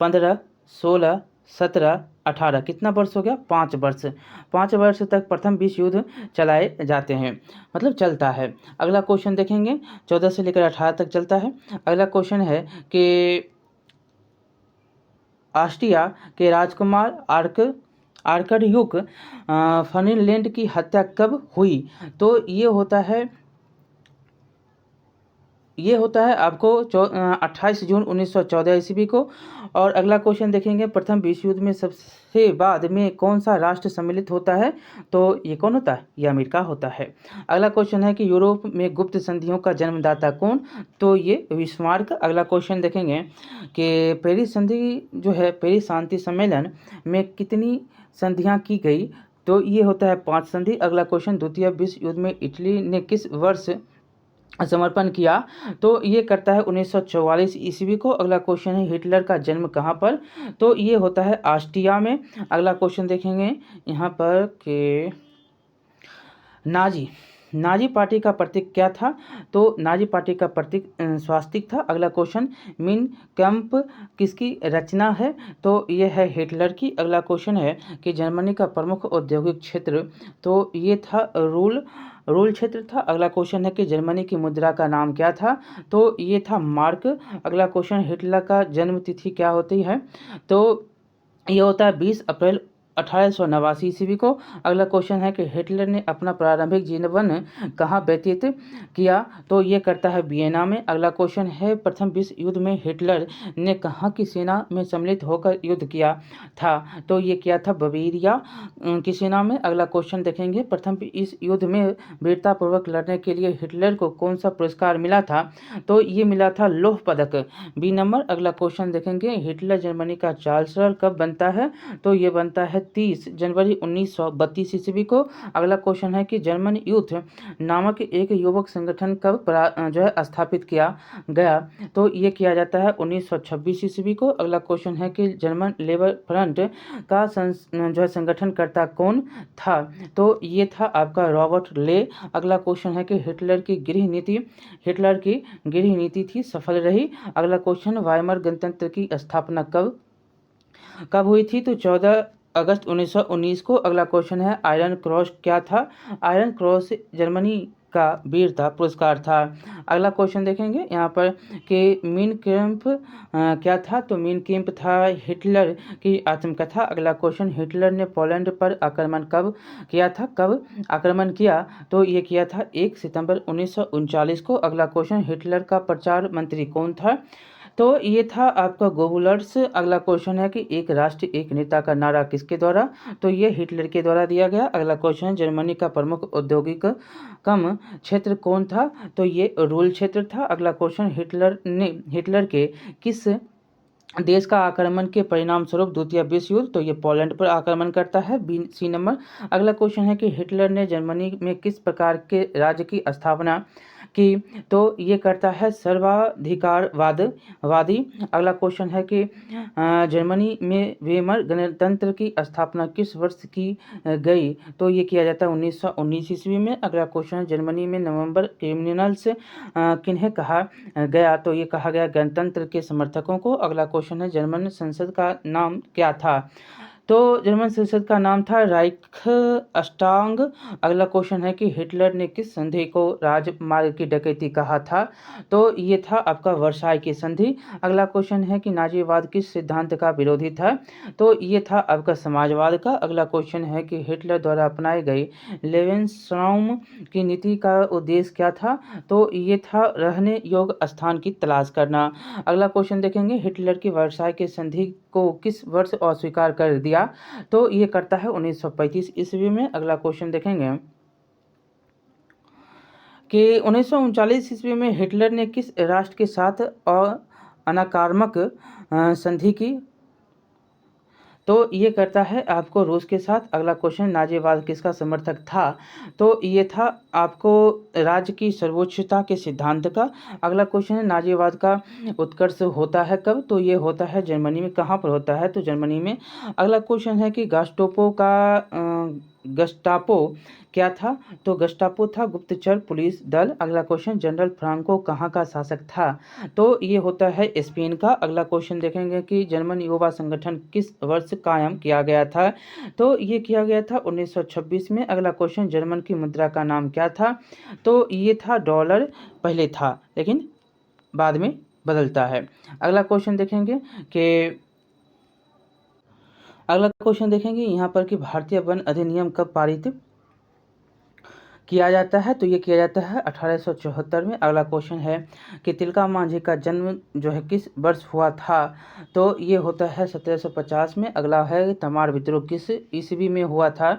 15, 16, 17-18 कितना वर्ष हो गया? 5 वर्ष। 5 वर्ष तक प्रथम विश्व युद्ध चलाए जाते हैं, मतलब चलता है। अगला क्वेश्चन देखेंगे, 14 से लेकर 18 तक चलता है। अगला क्वेश्चन है कि ऑस्ट्रिया के राजकुमार आर्कड्यूक फर्डिनैंड की हत्या कब हुई? तो ये होता है आपको 28 जून 1914 ईस्वी को। और अगला क्वेश्चन देखेंगे, प्रथम विश्व युद्ध में सबसे बाद में कौन सा राष्ट्र सम्मिलित होता है? तो ये कौन होता है? ये अमेरिका होता है। अगला क्वेश्चन है कि यूरोप में गुप्त संधियों का जन्मदाता कौन? तो ये बिस्मार्क। अगला क्वेश्चन देखेंगे कि पेरिस संधि जो है, पेरिस शांति सम्मेलन में कितनी संधियाँ की गई? तो ये होता है 5 संधि। अगला क्वेश्चन, द्वितीय विश्व युद्ध में इटली ने किस वर्ष समर्पण किया? तो ये करता है 1944 ईस्वी को। अगला क्वेश्चन है, हिटलर का जन्म कहाँ पर? तो ये होता है ऑस्ट्रिया में। अगला क्वेश्चन देखेंगे यहाँ पर कि नाजी पार्टी का प्रतीक क्या था? तो नाजी पार्टी का प्रतीक स्वास्तिक था। अगला क्वेश्चन, मीन कैंप किसकी रचना है? तो ये है हिटलर की। अगला क्वेश्चन है कि जर्मनी का प्रमुख औद्योगिक क्षेत्र, तो ये था रूल क्षेत्र था। अगला क्वेश्चन है कि जर्मनी की मुद्रा का नाम क्या था? तो ये था मार्क। अगला क्वेश्चन, हिटलर का जन्म तिथि क्या होती है? तो ये होता है 20 अप्रैल 1889 ईस्वी को। अगला क्वेश्चन है कि हिटलर ने अपना प्रारंभिक जीवन कहाँ व्यतीत किया? तो ये करता है वियना में। अगला क्वेश्चन है, प्रथम विश्व युद्ध में हिटलर ने कहाँ की सेना में सम्मिलित होकर युद्ध किया था? तो ये किया था बवेरिया की सेना में। अगला क्वेश्चन देखेंगे, प्रथम इस युद्ध में वीरतापूर्वक लड़ने के लिए हिटलर को कौन सा पुरस्कार मिला था? तो ये मिला था लौह पदक, बी नंबर। अगला क्वेश्चन देखेंगे, हिटलर जर्मनी का चांसलर कब बनता है? तो ये बनता है 30 जनवरी 1932 ईस्वी को। अगला क्वेश्चन है कि जर्मन यूथ नामक एक युवक संगठन कब स्थापित किया गया? तो ये किया जाता है 1926 ईस्वी को। अगला क्वेश्चन है कि जर्मन लेबर फ्रंट का संगठनकर्ता कौन था? तो ये था आपका रॉबर्ट ले। अगला क्वेश्चन है कि हिटलर की गृह नीति थी सफल रही। अगला क्वेश्चन, वाइमर गणतंत्र की स्थापना कब हुई थी? तो 14 अगस्त 1919 को। अगला क्वेश्चन है, आयरन क्रॉस क्या था? आयरन क्रॉस जर्मनी का वीरता पुरस्कार था। अगला क्वेश्चन देखेंगे यहाँ पर कि मीन कैंप क्या था? तो मीन कैंप था हिटलर की आत्मकथा। अगला क्वेश्चन, हिटलर ने पोलैंड पर आक्रमण कब किया था? कब आक्रमण किया? तो ये किया था 1 सितंबर 1939 को। अगला क्वेश्चन, हिटलर का प्रचार मंत्री कौन था? तो ये था आपका गोबुलर्स। अगला क्वेश्चन है कि एक राष्ट्र एक नेता का नारा किसके द्वारा? तो ये हिटलर के द्वारा दिया गया। अगला क्वेश्चन, जर्मनी का प्रमुख औद्योगिक कम क्षेत्र कौन था? तो ये रूल क्षेत्र था। अगला क्वेश्चन, हिटलर के किस देश का आक्रमण के परिणाम स्वरूप द्वितीय विश्व युद्ध? तो ये पोलैंड पर आक्रमण करता है, बी सी नंबर। अगला क्वेश्चन है कि हिटलर ने जर्मनी में किस प्रकार के राज्य की स्थापना की? तो ये करता है सर्वाधिकारवादी। अगला क्वेश्चन है कि जर्मनी में वेमर गणतंत्र की स्थापना किस वर्ष की गई? तो ये किया जाता है 1919 ईस्वी में। अगला क्वेश्चन है, जर्मनी में नवंबर क्रिमिनल्स किन्हें कहा गया? तो ये कहा गया गणतंत्र के समर्थकों को। अगला क्वेश्चन है, जर्मन संसद का नाम क्या था? तो जर्मन संसद का नाम था राइखस्टाग। अगला क्वेश्चन है कि हिटलर ने किस संधि को राजमार्ग की डकैती कहा था? तो ये था आपका वर्साई की संधि। अगला क्वेश्चन है कि नाजीवाद किस सिद्धांत का विरोधी था? तो ये था आपका समाजवाद का। अगला क्वेश्चन है कि हिटलर द्वारा अपनाई गई लेवेंसराउम की नीति का उद्देश्य क्या था? तो ये था रहने योग्य स्थान की तलाश करना। अगला क्वेश्चन देखेंगे, हिटलर की वर्साई की संधि को किस वर्ष अस्वीकार कर दिया? तो ये करता है 1935 ईस्वी में। अगला क्वेश्चन देखेंगे कि 1939 ईस्वी में हिटलर ने किस राष्ट्र के साथ अनाक्रामक संधि की? तो ये करता है आपको रूस के साथ। अगला क्वेश्चन, नाजीवाद किसका समर्थक था? तो ये था आपको राज्य की सर्वोच्चता के सिद्धांत का। अगला क्वेश्चन है, नाजीवाद का उत्कर्ष होता है कब? तो ये होता है जर्मनी में। कहाँ पर होता है? तो जर्मनी में। अगला क्वेश्चन है कि गस्टापो क्या था? तो गस्टापो था गुप्तचर पुलिस दल। अगला क्वेश्चन, जनरल फ्रांको कहाँ का शासक था? तो ये होता है स्पेन का। अगला क्वेश्चन देखेंगे कि जर्मन युवा संगठन किस वर्ष कायम किया गया था? तो ये किया गया था 1926 में। अगला क्वेश्चन, जर्मन की मुद्रा का नाम क्या था? तो ये था डॉलर, पहले था लेकिन बाद में बदलता है। अगला क्वेश्चन देखेंगे कि यहाँ पर कि भारतीय वन अधिनियम कब पारित किया जाता है? तो ये किया जाता है 1874 में। अगला क्वेश्चन है कि तिलका मांझी का जन्म जो है किस वर्ष हुआ था? तो ये होता है 1750 में। अगला है तमार विद्रोह किस ईस्वी में हुआ था?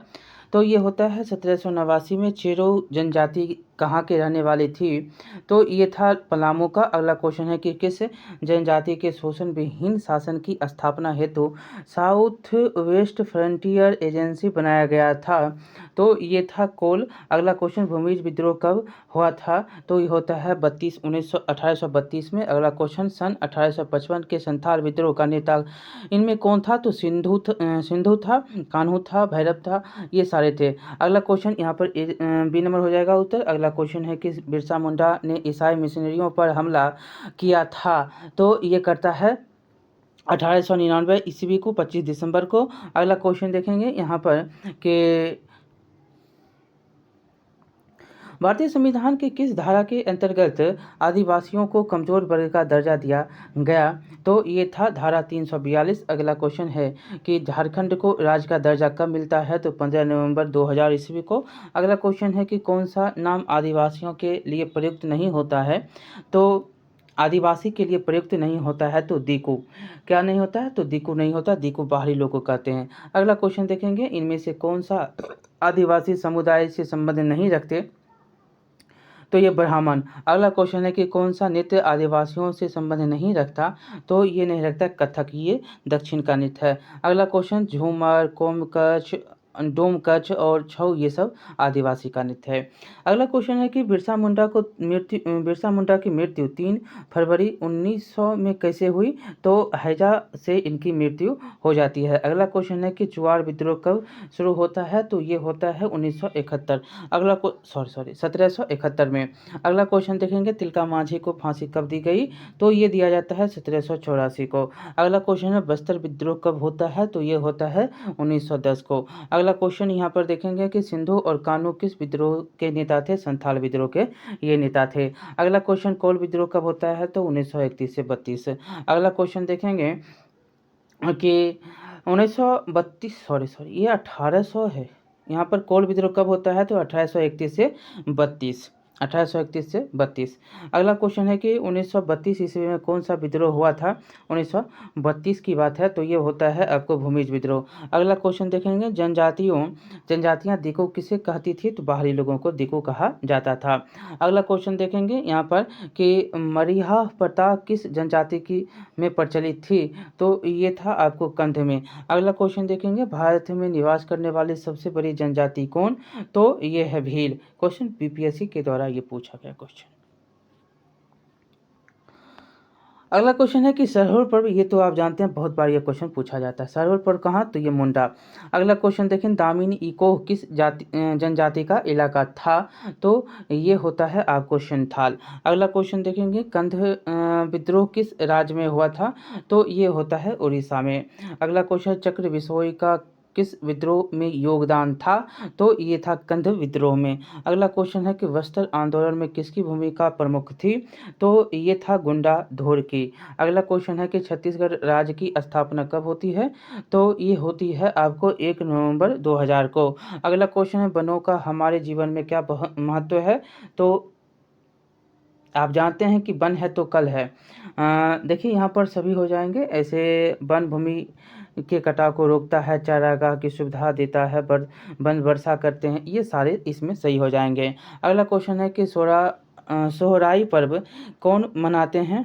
तो ये होता है 1789 में। चेरो जनजाति कहाँ के रहने वाली थी? तो ये था पलामू का। अगला क्वेश्चन है कि किस जनजाति के शोषण विहीन शासन की स्थापना हेतु साउथ वेस्ट फ्रंटियर एजेंसी बनाया गया था? तो ये था कोल। अगला क्वेश्चन, भूमिज विद्रोह कब हुआ था? तो ये होता है 1832 में। अगला क्वेश्चन, सन 1855 के संथाल विद्रोह का नेता इनमें कौन था? तो सिंधु था, कान्हू था, भैरव था, ये सारे थे। अगला क्वेश्चन यहाँ पर बी नंबर हो जाएगा उत्तर। अगला क्वेश्चन है कि बिरसा मुंडा ने ईसाई मिशनरियों पर हमला किया था? तो ये करता है 1899 ईस्वी को, 25 दिसंबर को। अगला क्वेश्चन देखेंगे यहाँ पर कि भारतीय संविधान के किस धारा के अंतर्गत आदिवासियों को कमजोर वर्ग का दर्जा दिया गया? तो ये था धारा 342। अगला क्वेश्चन है कि झारखंड को राज्य का दर्जा कब मिलता है? तो 15 नवंबर 2000 ईस्वी को। अगला क्वेश्चन है कि कौन सा नाम आदिवासियों के लिए प्रयुक्त नहीं होता है? तो आदिवासी के लिए प्रयुक्त नहीं होता है तो दीकू। क्या नहीं होता है? तो दीकू नहीं होता, दीकू बाहरी लोग को कहते हैं। अगला क्वेश्चन देखेंगे, इनमें से कौन सा आदिवासी समुदाय से संबंध नहीं रखते? तो ये ब्राह्मण। अगला क्वेश्चन है कि कौन सा नृत्य आदिवासियों से संबंध नहीं रखता? तो ये नहीं रखता कथक, ये दक्षिण का नृत्य है। अगला क्वेश्चन, झूमर, कोमकच, डोमकच और छऊ ये सब आदिवासी का नृत्य है। अगला क्वेश्चन है कि बिरसा मुंडा की मृत्यु 3 फरवरी 1900 में कैसे हुई? तो हैजा से इनकी मृत्यु हो जाती है। अगला क्वेश्चन है कि चुआर विद्रोह कब शुरू होता है? तो ये होता है 1971। अगला 1771 में। अगला क्वेश्चन देखेंगे, तिलका मांझी को फांसी कब दी गई? तो ये दिया जाता है 1784 को। अगला क्वेश्चन है, बस्तर विद्रोह कब होता है? तो ये होता है 1910 को। अगला क्वेश्चन यहाँ पर देखेंगे कि सिंधु और कान्हू किस विद्रोह के नेता थे? संथाल विद्रोह के ये नेता थे। अगला क्वेश्चन, कोल विद्रोह कब होता है? तो 1931 से 32। अगला क्वेश्चन देखेंगे कि 1932 सॉरी ये 1800 है। यहाँ पर कोल विद्रोह कब होता है? तो 1831 से 32। 1831 से 32। अगला क्वेश्चन है कि 1932 ईस्वी में कौन सा विद्रोह हुआ था? 1932 की बात है, तो ये होता है आपको भूमिज विद्रोह। अगला क्वेश्चन देखेंगे, जनजातियां दिकू किसे कहती थी? तो बाहरी लोगों को दिकू कहा जाता था। अगला क्वेश्चन देखेंगे यहाँ पर कि मरीहा प्रथा किस जनजाति की में प्रचलित थी? तो ये था आपको कंध में। अगला क्वेश्चन देखेंगे, भारत में निवास करने वाली सबसे बड़ी जनजाति कौन? तो ये है भील। क्वेश्चन बीपीएससी के द्वारा ये पूछा गया क्वेश्चन। अगला क्वेश्चन है कि सरहुल पर्व, ये तो आप जानते हैं बहुत बार ये क्वेश्चन पूछा जाता है। सरहुल पर्व कहाँ? तो ये मुंडा। अगला क्वेश्चन देखें, दामिनी इको किस जनजाति का इलाका था? तो ये होता है आपको संथाल। अगला क्वेश्चन देखेंगे, कंध विद्रोह किस राज्य में हुआ था? तो ये होता है उड़ीसा में। अगला क्वेश्चन, चक्र बिसोई का किस विद्रोह में योगदान था? तो ये था कंध विद्रोह में। अगला क्वेश्चन है कि वस्त्र आंदोलन में किसकी भूमिका प्रमुख थी? तो ये था गुंडा धोर की। अगला क्वेश्चन है कि छत्तीसगढ़ राज्य की स्थापना कब होती है? तो ये होती है आपको 1 नवंबर 2000 को। अगला क्वेश्चन है, वनों का हमारे जीवन में क्या महत्व है? तो आप जानते हैं कि वन है तो कल है। देखिए यहाँ पर सभी हो जाएंगे। ऐसे वन भूमि के कटाव को रोकता है, चारागाह की सुविधा देता है, वन वर्षा करते हैं, ये सारे इसमें सही हो जाएंगे। अगला क्वेश्चन है कि सोहराई पर्व कौन मनाते हैं?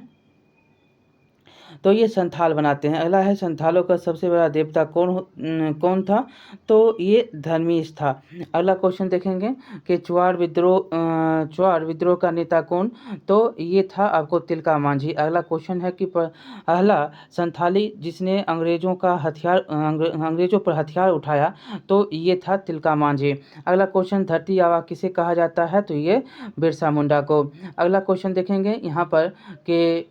तो ये संथाल बनाते हैं। अगला है संथालों का सबसे बड़ा देवता कौन था? तो ये धर्मीश था। अगला क्वेश्चन देखेंगे कि चुआर विद्रोह का नेता कौन? तो ये था आपको तिलका मांझी। अगला क्वेश्चन है कि पहला संथाली जिसने अंग्रेजों पर हथियार उठाया, तो ये था तिलका मांझी। अगला क्वेश्चन धरती आबा किसे कहा जाता है? तो ये बिरसा मुंडा को। अगला क्वेश्चन देखेंगे यहाँ पर कि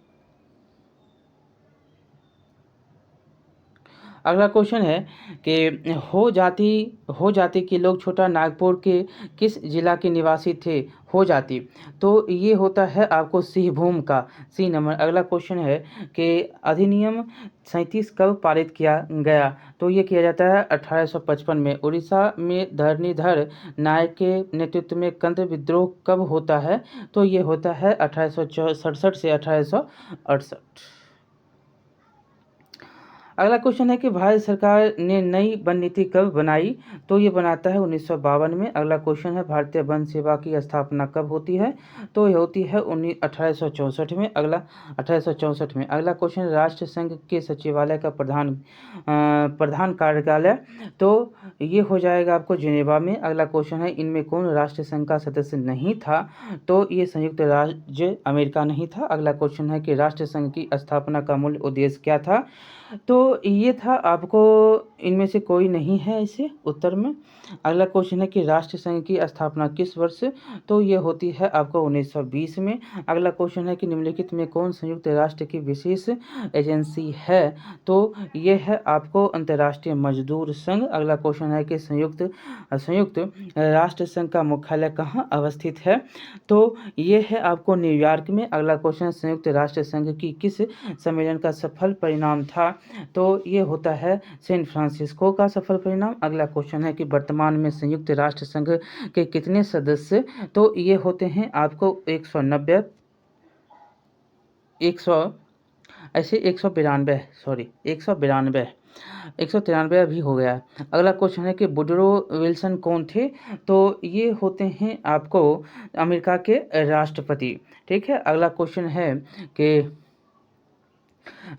अगला क्वेश्चन है कि हो जाति के लोग छोटा नागपुर के किस जिला के निवासी थे? हो जाति, तो ये होता है आपको सिंहभूम का, सी नंबर। अगला क्वेश्चन है कि अधिनियम 37 कब पारित किया गया? तो ये किया जाता है 1855 में। उड़ीसा में धरणीधर नायक के नेतृत्व में कंद विद्रोह कब होता है? तो ये होता है 1867 से 1868। अगला क्वेश्चन है कि भारत सरकार ने नई वन नीति कब बनाई? तो ये बनाता है 1952 में। अगला क्वेश्चन है भारतीय वन सेवा की स्थापना कब होती है? तो ये होती है 1864 में। अगला 1864 में। अगला क्वेश्चन राष्ट्र संघ के सचिवालय का प्रधान कार्यालय, तो ये हो जाएगा आपको जिनेवा में। अगला क्वेश्चन है इनमें कौन राष्ट्र संघ का सदस्य नहीं था? तो ये संयुक्त राज्य अमेरिका नहीं था। अगला क्वेश्चन है कि राष्ट्र संघ की स्थापना का मूल उद्देश्य क्या था? तो ये था आपको इनमें से कोई नहीं है इसे उत्तर में। अगला क्वेश्चन है कि राष्ट्र संघ की स्थापना किस वर्ष? तो ये होती है आपको 1920 में। अगला क्वेश्चन है कि निम्नलिखित में कौन संयुक्त राष्ट्र की विशेष एजेंसी है? तो ये है आपको अंतर्राष्ट्रीय मजदूर संघ। अगला क्वेश्चन है कि संयुक्त राष्ट्र संघ का मुख्यालय कहाँ अवस्थित है? तो ये है आपको न्यूयॉर्क में। अगला क्वेश्चन संयुक्त राष्ट्र संघ की किस सम्मेलन का सफल परिणाम था? तो ये होता है सैन फ्रांसिस्को का सफल परिणाम। अगला क्वेश्चन है कि वर्तमान में संयुक्त राष्ट्र संघ के कितने सदस्य? तो ये होते हैं आपको 190 193 अभी हो गया। अगला क्वेश्चन है कि वुडरो विल्सन कौन थे? तो ये होते हैं आपको अमेरिका के राष्ट्रपति। ठीक है। अगला क्वेश्चन है कि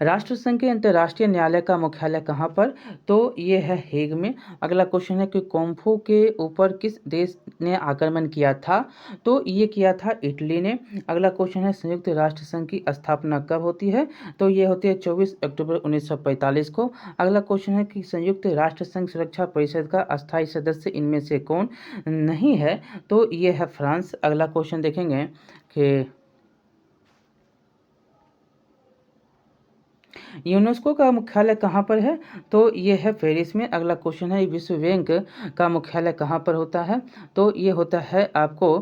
राष्ट्रसंघ के अंतर्राष्ट्रीय न्यायालय का मुख्यालय कहाँ पर? तो ये है हेग में। अगला क्वेश्चन है कि कोम्फू के ऊपर किस देश ने आक्रमण किया था? तो ये किया था इटली ने। अगला क्वेश्चन है संयुक्त राष्ट्र संघ की स्थापना कब होती है? तो ये होती है 24 अक्टूबर 1945 को। अगला क्वेश्चन है कि संयुक्त राष्ट्र संघ सुरक्षा परिषद का अस्थायी सदस्य इनमें से कौन नहीं है? तो ये है फ्रांस। अगला क्वेश्चन देखेंगे कि यूनेस्को का मुख्यालय कहाँ पर है? तो ये है पेरिस में। अगला क्वेश्चन है विश्व बैंक का मुख्यालय कहाँ पर होता है? तो ये होता है आपको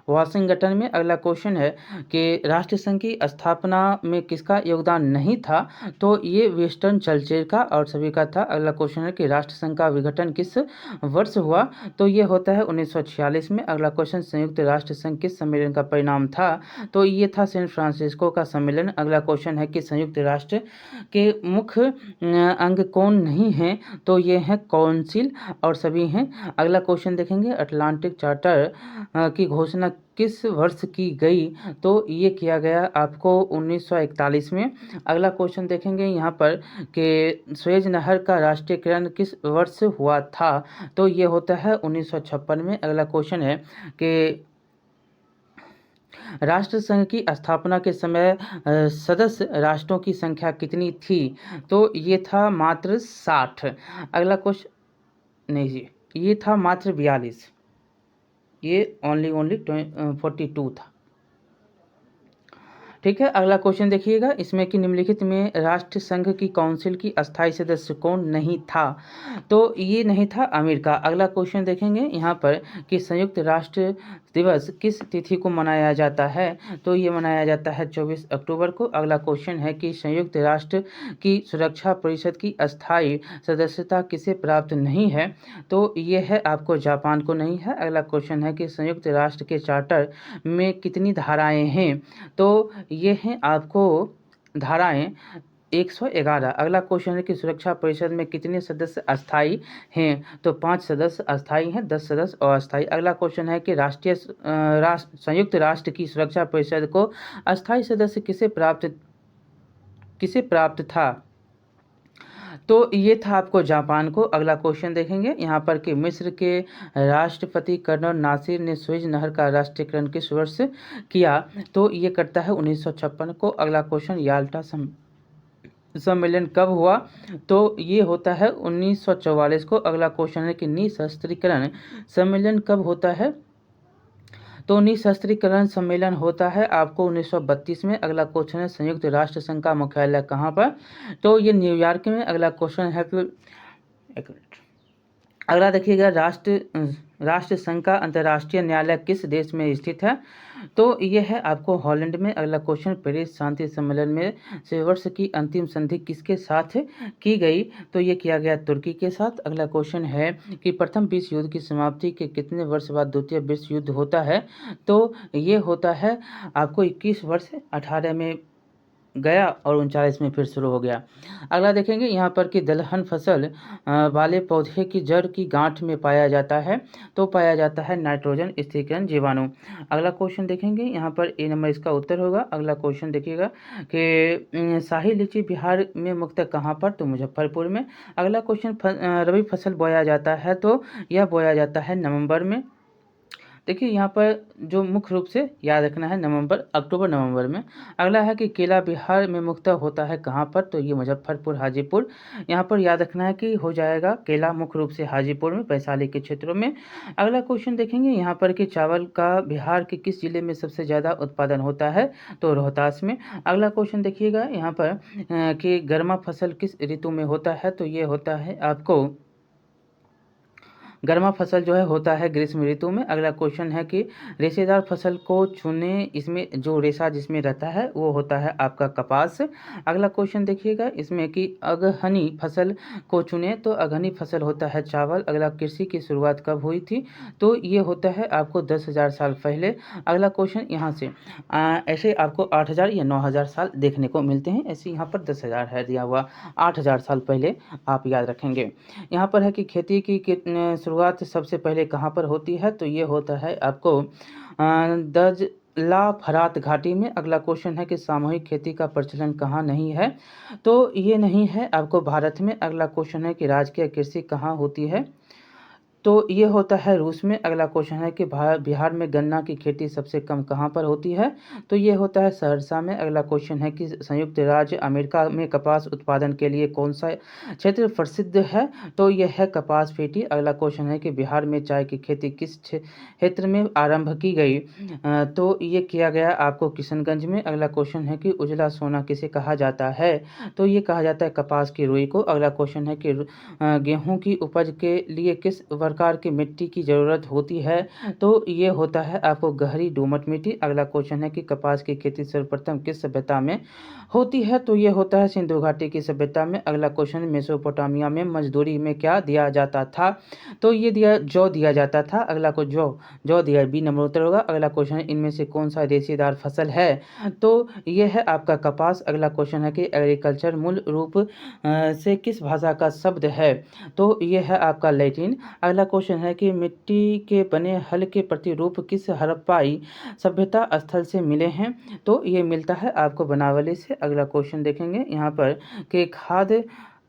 वाशिंगटन में। अगला क्वेश्चन है कि राष्ट्र संघ की स्थापना में किसका योगदान नहीं था? तो ये विंस्टन चर्चिल का और सभी का था। अगला क्वेश्चन है कि राष्ट्र संघ का विघटन किस वर्ष हुआ? तो ये होता है 1946 में। अगला क्वेश्चन संयुक्त राष्ट्र संघ किस सम्मेलन का परिणाम था? तो ये था सैन फ्रांसिस्को का सम्मेलन। अगला क्वेश्चन है कि संयुक्त राष्ट्र के मुख्य अंग कौन नहीं है? तो ये हैं काउंसिल और सभी हैं। अगला क्वेश्चन देखेंगे अटलांटिक चार्टर की घोषणा किस वर्ष की गई? तो ये किया गया आपको 1941 में। अगला क्वेश्चन देखेंगे यहाँ पर कि स्वेज नहर का राष्ट्रीयकरण किस वर्ष हुआ था? तो ये होता है 1956 में। अगला क्वेश्चन है कि राष्ट्र संघ की स्थापना के समय सदस्य राष्ट्रों की संख्या कितनी थी? तो ये था मात्र 60। अगला क्वेश्चन नहीं जी, ये था मात्र 42। ये ओनली 42 था। ठीक है। अगला क्वेश्चन देखिएगा इसमें कि निम्नलिखित में राष्ट्र संघ की काउंसिल की अस्थायी सदस्य कौन नहीं था? तो ये नहीं था अमेरिका। अगला क्वेश्चन देखेंगे यहाँ पर कि संयुक्त राष्ट्र दिवस किस तिथि को मनाया जाता है? तो ये मनाया जाता है 24 अक्टूबर को। अगला क्वेश्चन है कि संयुक्त राष्ट्र की सुरक्षा परिषद की अस्थायी सदस्यता किसे प्राप्त नहीं है? तो ये है आपको जापान को नहीं है। अगला क्वेश्चन है कि संयुक्त राष्ट्र के चार्टर में कितनी धाराएं हैं? तो ये हैं आपको धाराएं 111। अगला क्वेश्चन है कि सुरक्षा परिषद में कितने सदस्य अस्थायी हैं? तो 5 सदस्य अस्थायी हैं, 10 सदस्य अस्थायी। अगला क्वेश्चन है कि संयुक्त राष्ट्र की सुरक्षा परिषद को अस्थायी सदस्य किसे प्राप्त किसे प्राप्त था? तो ये था आपको जापान को। अगला क्वेश्चन देखेंगे यहाँ पर कि मिस्र के राष्ट्रपति कर्नल नासिर ने स्वेज नहर का राष्ट्रीयकरण किस वर्ष किया? तो ये करता है 1956 को। अगला क्वेश्चन, याल्टा सम्मेलन कब हुआ? तो ये होता है 1944 को। अगला क्वेश्चन है कि निशस्त्रीकरण सम्मेलन कब होता है? तो निशस्त्रीकरण सम्मेलन होता है आपको 1932 में। अगला क्वेश्चन है, संयुक्त राष्ट्र संघ का मुख्यालय कहाँ पर? तो ये न्यूयॉर्क में। अगला क्वेश्चन है फिर एक मिनट, अगला देखिएगा, राष्ट्र संघ का अंतर्राष्ट्रीय न्यायालय किस देश में स्थित है? तो ये है आपको हॉलैंड में। अगला क्वेश्चन, पेरिस शांति सम्मेलन में से वर्ष की अंतिम संधि किसके साथ की गई? तो ये किया गया तुर्की के साथ। अगला क्वेश्चन है कि प्रथम विश्व युद्ध की समाप्ति के कितने वर्ष बाद द्वितीय विश्व युद्ध होता है? तो ये होता है आपको 21 वर्ष, 18 में गया और 39 में फिर शुरू हो गया। अगला देखेंगे यहाँ पर कि दलहन फसल वाले पौधे की जड़ की गांठ में पाया जाता है। तो पाया जाता है नाइट्रोजन स्थिरीकरण जीवाणु। अगला क्वेश्चन देखेंगे यहाँ पर, ए नंबर इसका उत्तर होगा। अगला क्वेश्चन देखिएगा कि शाही लीची बिहार में मुख्यतः कहाँ पर? तो मुजफ्फरपुर में। अगला क्वेश्चन, रबी फसल बोया जाता है तो यह बोया जाता है नवंबर में। देखिए यहाँ पर जो मुख्य रूप से याद रखना है, अक्टूबर नवंबर में। अगला है कि केला बिहार में मुख्यतः होता है कहाँ पर? तो ये मुजफ्फरपुर, हाजीपुर। यहाँ पर याद रखना है कि हो जाएगा केला मुख्य रूप से हाजीपुर में, वैशाली के क्षेत्रों में। अगला क्वेश्चन देखेंगे यहाँ पर कि चावल का बिहार के किस जिले में सबसे ज़्यादा उत्पादन होता है? तो रोहतास में। अगला क्वेश्चन देखिएगा यहाँ पर कि गर्मा फसल किस ऋतु में होता है? तो ये होता है आपको गर्मा फसल जो है होता है ग्रीष्म ऋतु में। अगला क्वेश्चन है कि रेशेदार फसल को चुने, इसमें जो रेशा जिसमें रहता है वो होता है आपका कपास। अगला क्वेश्चन देखिएगा इसमें कि अगहनी फसल को चुने, तो अगहनी फसल होता है चावल। अगला, कृषि की शुरुआत कब हुई थी? तो ये होता है आपको 10,000 साल पहले। अगला क्वेश्चन यहाँ से ऐसे आपको 8,000 या 9,000 साल देखने को मिलते हैं, ऐसे यहाँ पर 10,000 है दिया हुआ, 8,000 साल पहले आप याद रखेंगे। यहाँ पर है कि खेती की शुरुआत सबसे पहले कहाँ पर होती है? तो ये होता है आपको दजला फरात घाटी में। अगला क्वेश्चन है कि सामूहिक खेती का प्रचलन कहाँ नहीं है? तो ये नहीं है आपको भारत में। अगला क्वेश्चन है कि राजकीय कृषि कहाँ होती है? तो ये होता है रूस में। अगला क्वेश्चन है कि बिहार में गन्ना की खेती सबसे कम कहाँ पर होती है? तो ये होता है सहरसा में। अगला क्वेश्चन है कि संयुक्त राज्य अमेरिका में कपास उत्पादन के लिए कौन सा क्षेत्र प्रसिद्ध है? तो यह है कपास पेटी। अगला क्वेश्चन है कि बिहार में चाय की खेती किस क्षेत्र में आरंभ की गई? तो ये किया गया आपको किशनगंज में। अगला क्वेश्चन है कि उजला सोना किसे कहा जाता है? तो ये कहा जाता है कपास की रुई को। अगला क्वेश्चन है कि गेहूं की उपज के लिए किस प्रकार की मिट्टी की ज़रूरत होती है? तो ये होता है आपको गहरी दोमट मिट्टी। अगला क्वेश्चन है कि कपास की खेती सर्वप्रथम किस सभ्यता में होती है? तो ये होता है सिंधु घाटी की सभ्यता में। अगला क्वेश्चन, मेसोपोटामिया में मजदूरी में क्या दिया जाता था? तो ये जौ दिया जाता था। अगला को जौ दिया, बी नंबर उत्तर होगा। अगला क्वेश्चन है, इनमें से कौन सा रेशेदार फसल है? तो ये है आपका कपास। अगला क्वेश्चन है कि एग्रीकल्चर मूल रूप से किस भाषा का शब्द है? तो ये है आपका लैटिन। अगला क्वेश्चन है कि मिट्टी के बने हल के प्रतिरूप किस हड़प्पाई सभ्यता स्थल से मिले हैं? तो ये मिलता है आपको बनावली से। अगला क्वेश्चन देखेंगे यहाँ पर कि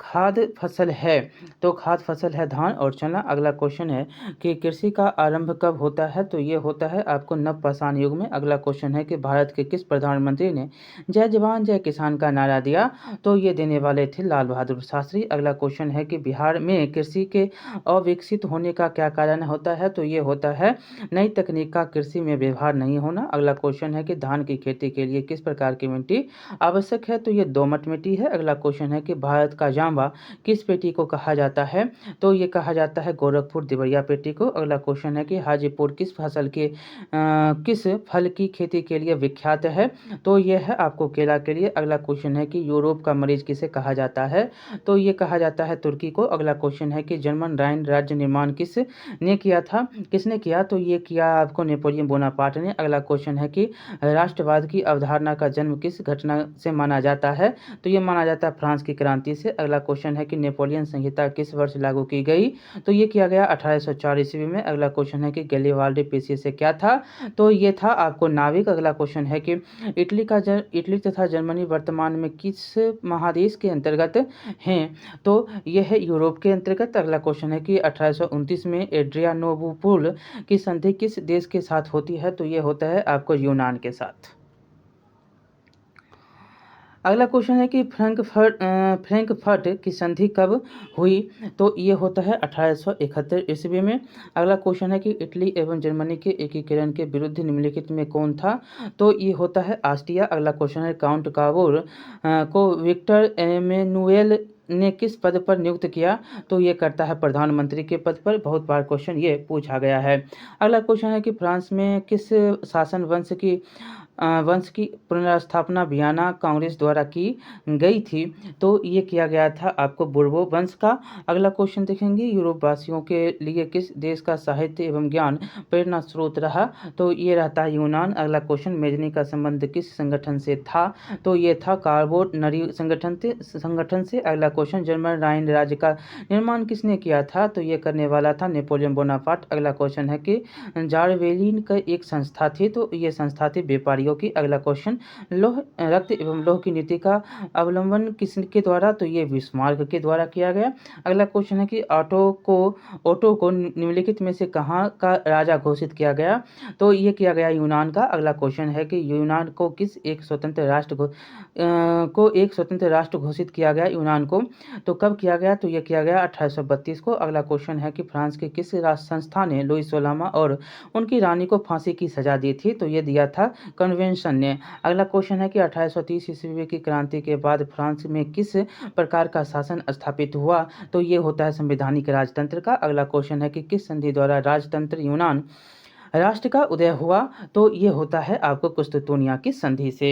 खाद फसल है, तो खाद फसल है धान और चना। अगला क्वेश्चन है कि कृषि का आरंभ कब होता है? तो ये होता है आपको नवपाषाण युग में। अगला क्वेश्चन है कि भारत के किस प्रधानमंत्री ने जय जवान जय किसान का नारा दिया? तो ये देने वाले थे लाल बहादुर शास्त्री। अगला क्वेश्चन है कि बिहार में कृषि के अविकसित होने का क्या कारण होता है? तो ये होता है नई तकनीक का कृषि में व्यवहार नहीं होना। अगला क्वेश्चन है कि धान की खेती के लिए किस प्रकार की मिट्टी आवश्यक है? तो ये दोमट मिट्टी है। अगला क्वेश्चन है कि भारत का जांबा किस पेटी को कहा जाता है? तो ये कहा जाता है गोरखपुर देवरिया पेटी को। अगला क्वेश्चन है कि हाजीपुर किस फल की खेती के लिए विख्यात है? तो ये है आपको केला के लिए। अगला क्वेश्चन है कि यूरोप का मरीज किसे कहा जाता है? तो ये कहा जाता है तुर्की को। अगला क्वेश्चन है कि जर्मन राइन राज्य निर्माण किसने किया? तो ये किया आपको नेपोलियन बोनापार्ट ने। अगला क्वेश्चन है कि राष्ट्रवाद की अवधारणा का जन्म किस घटना से माना जाता है? तो ये माना जाता है फ्रांस की क्रांति से। अगला अगला क्वेश्चन है कि नेपोलियन संहिता किस वर्ष लागू की गई? तो ये किया गया 1804 ईस्वी में। अगला क्वेश्चन है कि गैलीवाल्डी पेशिये क्या था? तो ये था आपको नाविक। अगला क्वेश्चन है कि इटली तथा जर्मनी वर्तमान में किस महादेश के अंतर्गत हैं? तो यह है यूरोप के अंतर्गत। अगला क्वेश्चन है कि 1829 में एड्रियानोबुल की संधि किस देश के साथ होती है? तो ये होता है आपको यूनान के साथ। अगला क्वेश्चन है कि फ्रैंकफर्ट की संधि कब हुई? तो ये होता है 1871 ईस्वी में। अगला क्वेश्चन है कि इटली एवं जर्मनी के एकीकरण के विरुद्ध निम्नलिखित में कौन था? तो ये होता है ऑस्ट्रिया। अगला क्वेश्चन है काउंट काबोर को विक्टर एमेनुएल ने किस पद पर नियुक्त किया? तो ये करता है प्रधानमंत्री के पद पर। बहुत बार क्वेश्चन ये पूछा गया है। अगला क्वेश्चन है कि फ्रांस में किस शासन वंश की पुनर्स्थापना वियना कांग्रेस द्वारा की गई थी? तो ये किया गया था आपको बुर्बो वंश का। अगला क्वेश्चन देखेंगे, यूरोप वासियों के लिए किस देश का साहित्य एवं ज्ञान प्रेरणा स्रोत रहा? तो ये रहता है यूनान। अगला क्वेश्चन, मेजनी का संबंध किस संगठन से था? तो ये था कार्बोनरी संगठन से। अगला क्वेश्चन, जर्मन राइन राज्य का निर्माण किसने किया था? तो ये करने वाला था नेपोलियन बोनापार्ट। अगला क्वेश्चन है कि जारवेलिन का एक संस्था थी, तो ये संस्था थी व्यापारियों की। अगला क्वेश्चन, लौह रक्त एवं लौह की नीति का अवलंबन किसके द्वारा? तो ये बिस्मार्क के द्वारा किया गया। अगला क्वेश्चन है कि ओटो को निम्नलिखित में से कहाँ का राजा घोषित किया गया? तो ये किया गया यूनान का। अगला क्वेश्चन है कि यूनान को एक स्वतंत्र राष्ट्र घोषित किया गया यूनान को? तो कब किया गया? तो ये किया गया 1832 को। अगला क्वेश्चन है कि फ्रांस के किस राष्ट्र संस्था ने लुई 16वां और उनकी रानी को फांसी की सजा दी थी? तो ये दिया था कन्वेंशन ने। अगला क्वेश्चन है कि 1830 ईस्वी की क्रांति के बाद फ्रांस में किस प्रकार का शासन स्थापित हुआ? तो ये होता है संवैधानिक राजतंत्र का। अगला क्वेश्चन है कि किस संधि द्वारा राजतंत्र यूनान राष्ट्र का उदय हुआ? तो ये होता है आपको कुस्तुतुनिया की संधि से।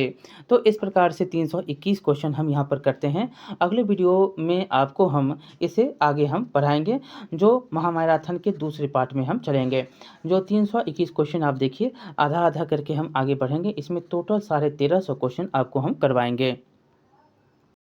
तो इस प्रकार से 321 क्वेश्चन हम यहाँ पर करते हैं। अगले वीडियो में आपको हम इसे आगे हम पढ़ाएंगे, जो महामैराथन के दूसरे पार्ट में हम चलेंगे। जो 321 क्वेश्चन आप देखिए, आधा आधा करके हम आगे बढ़ेंगे। इसमें टोटल 1350 क्वेश्चन आपको हम करवाएंगे।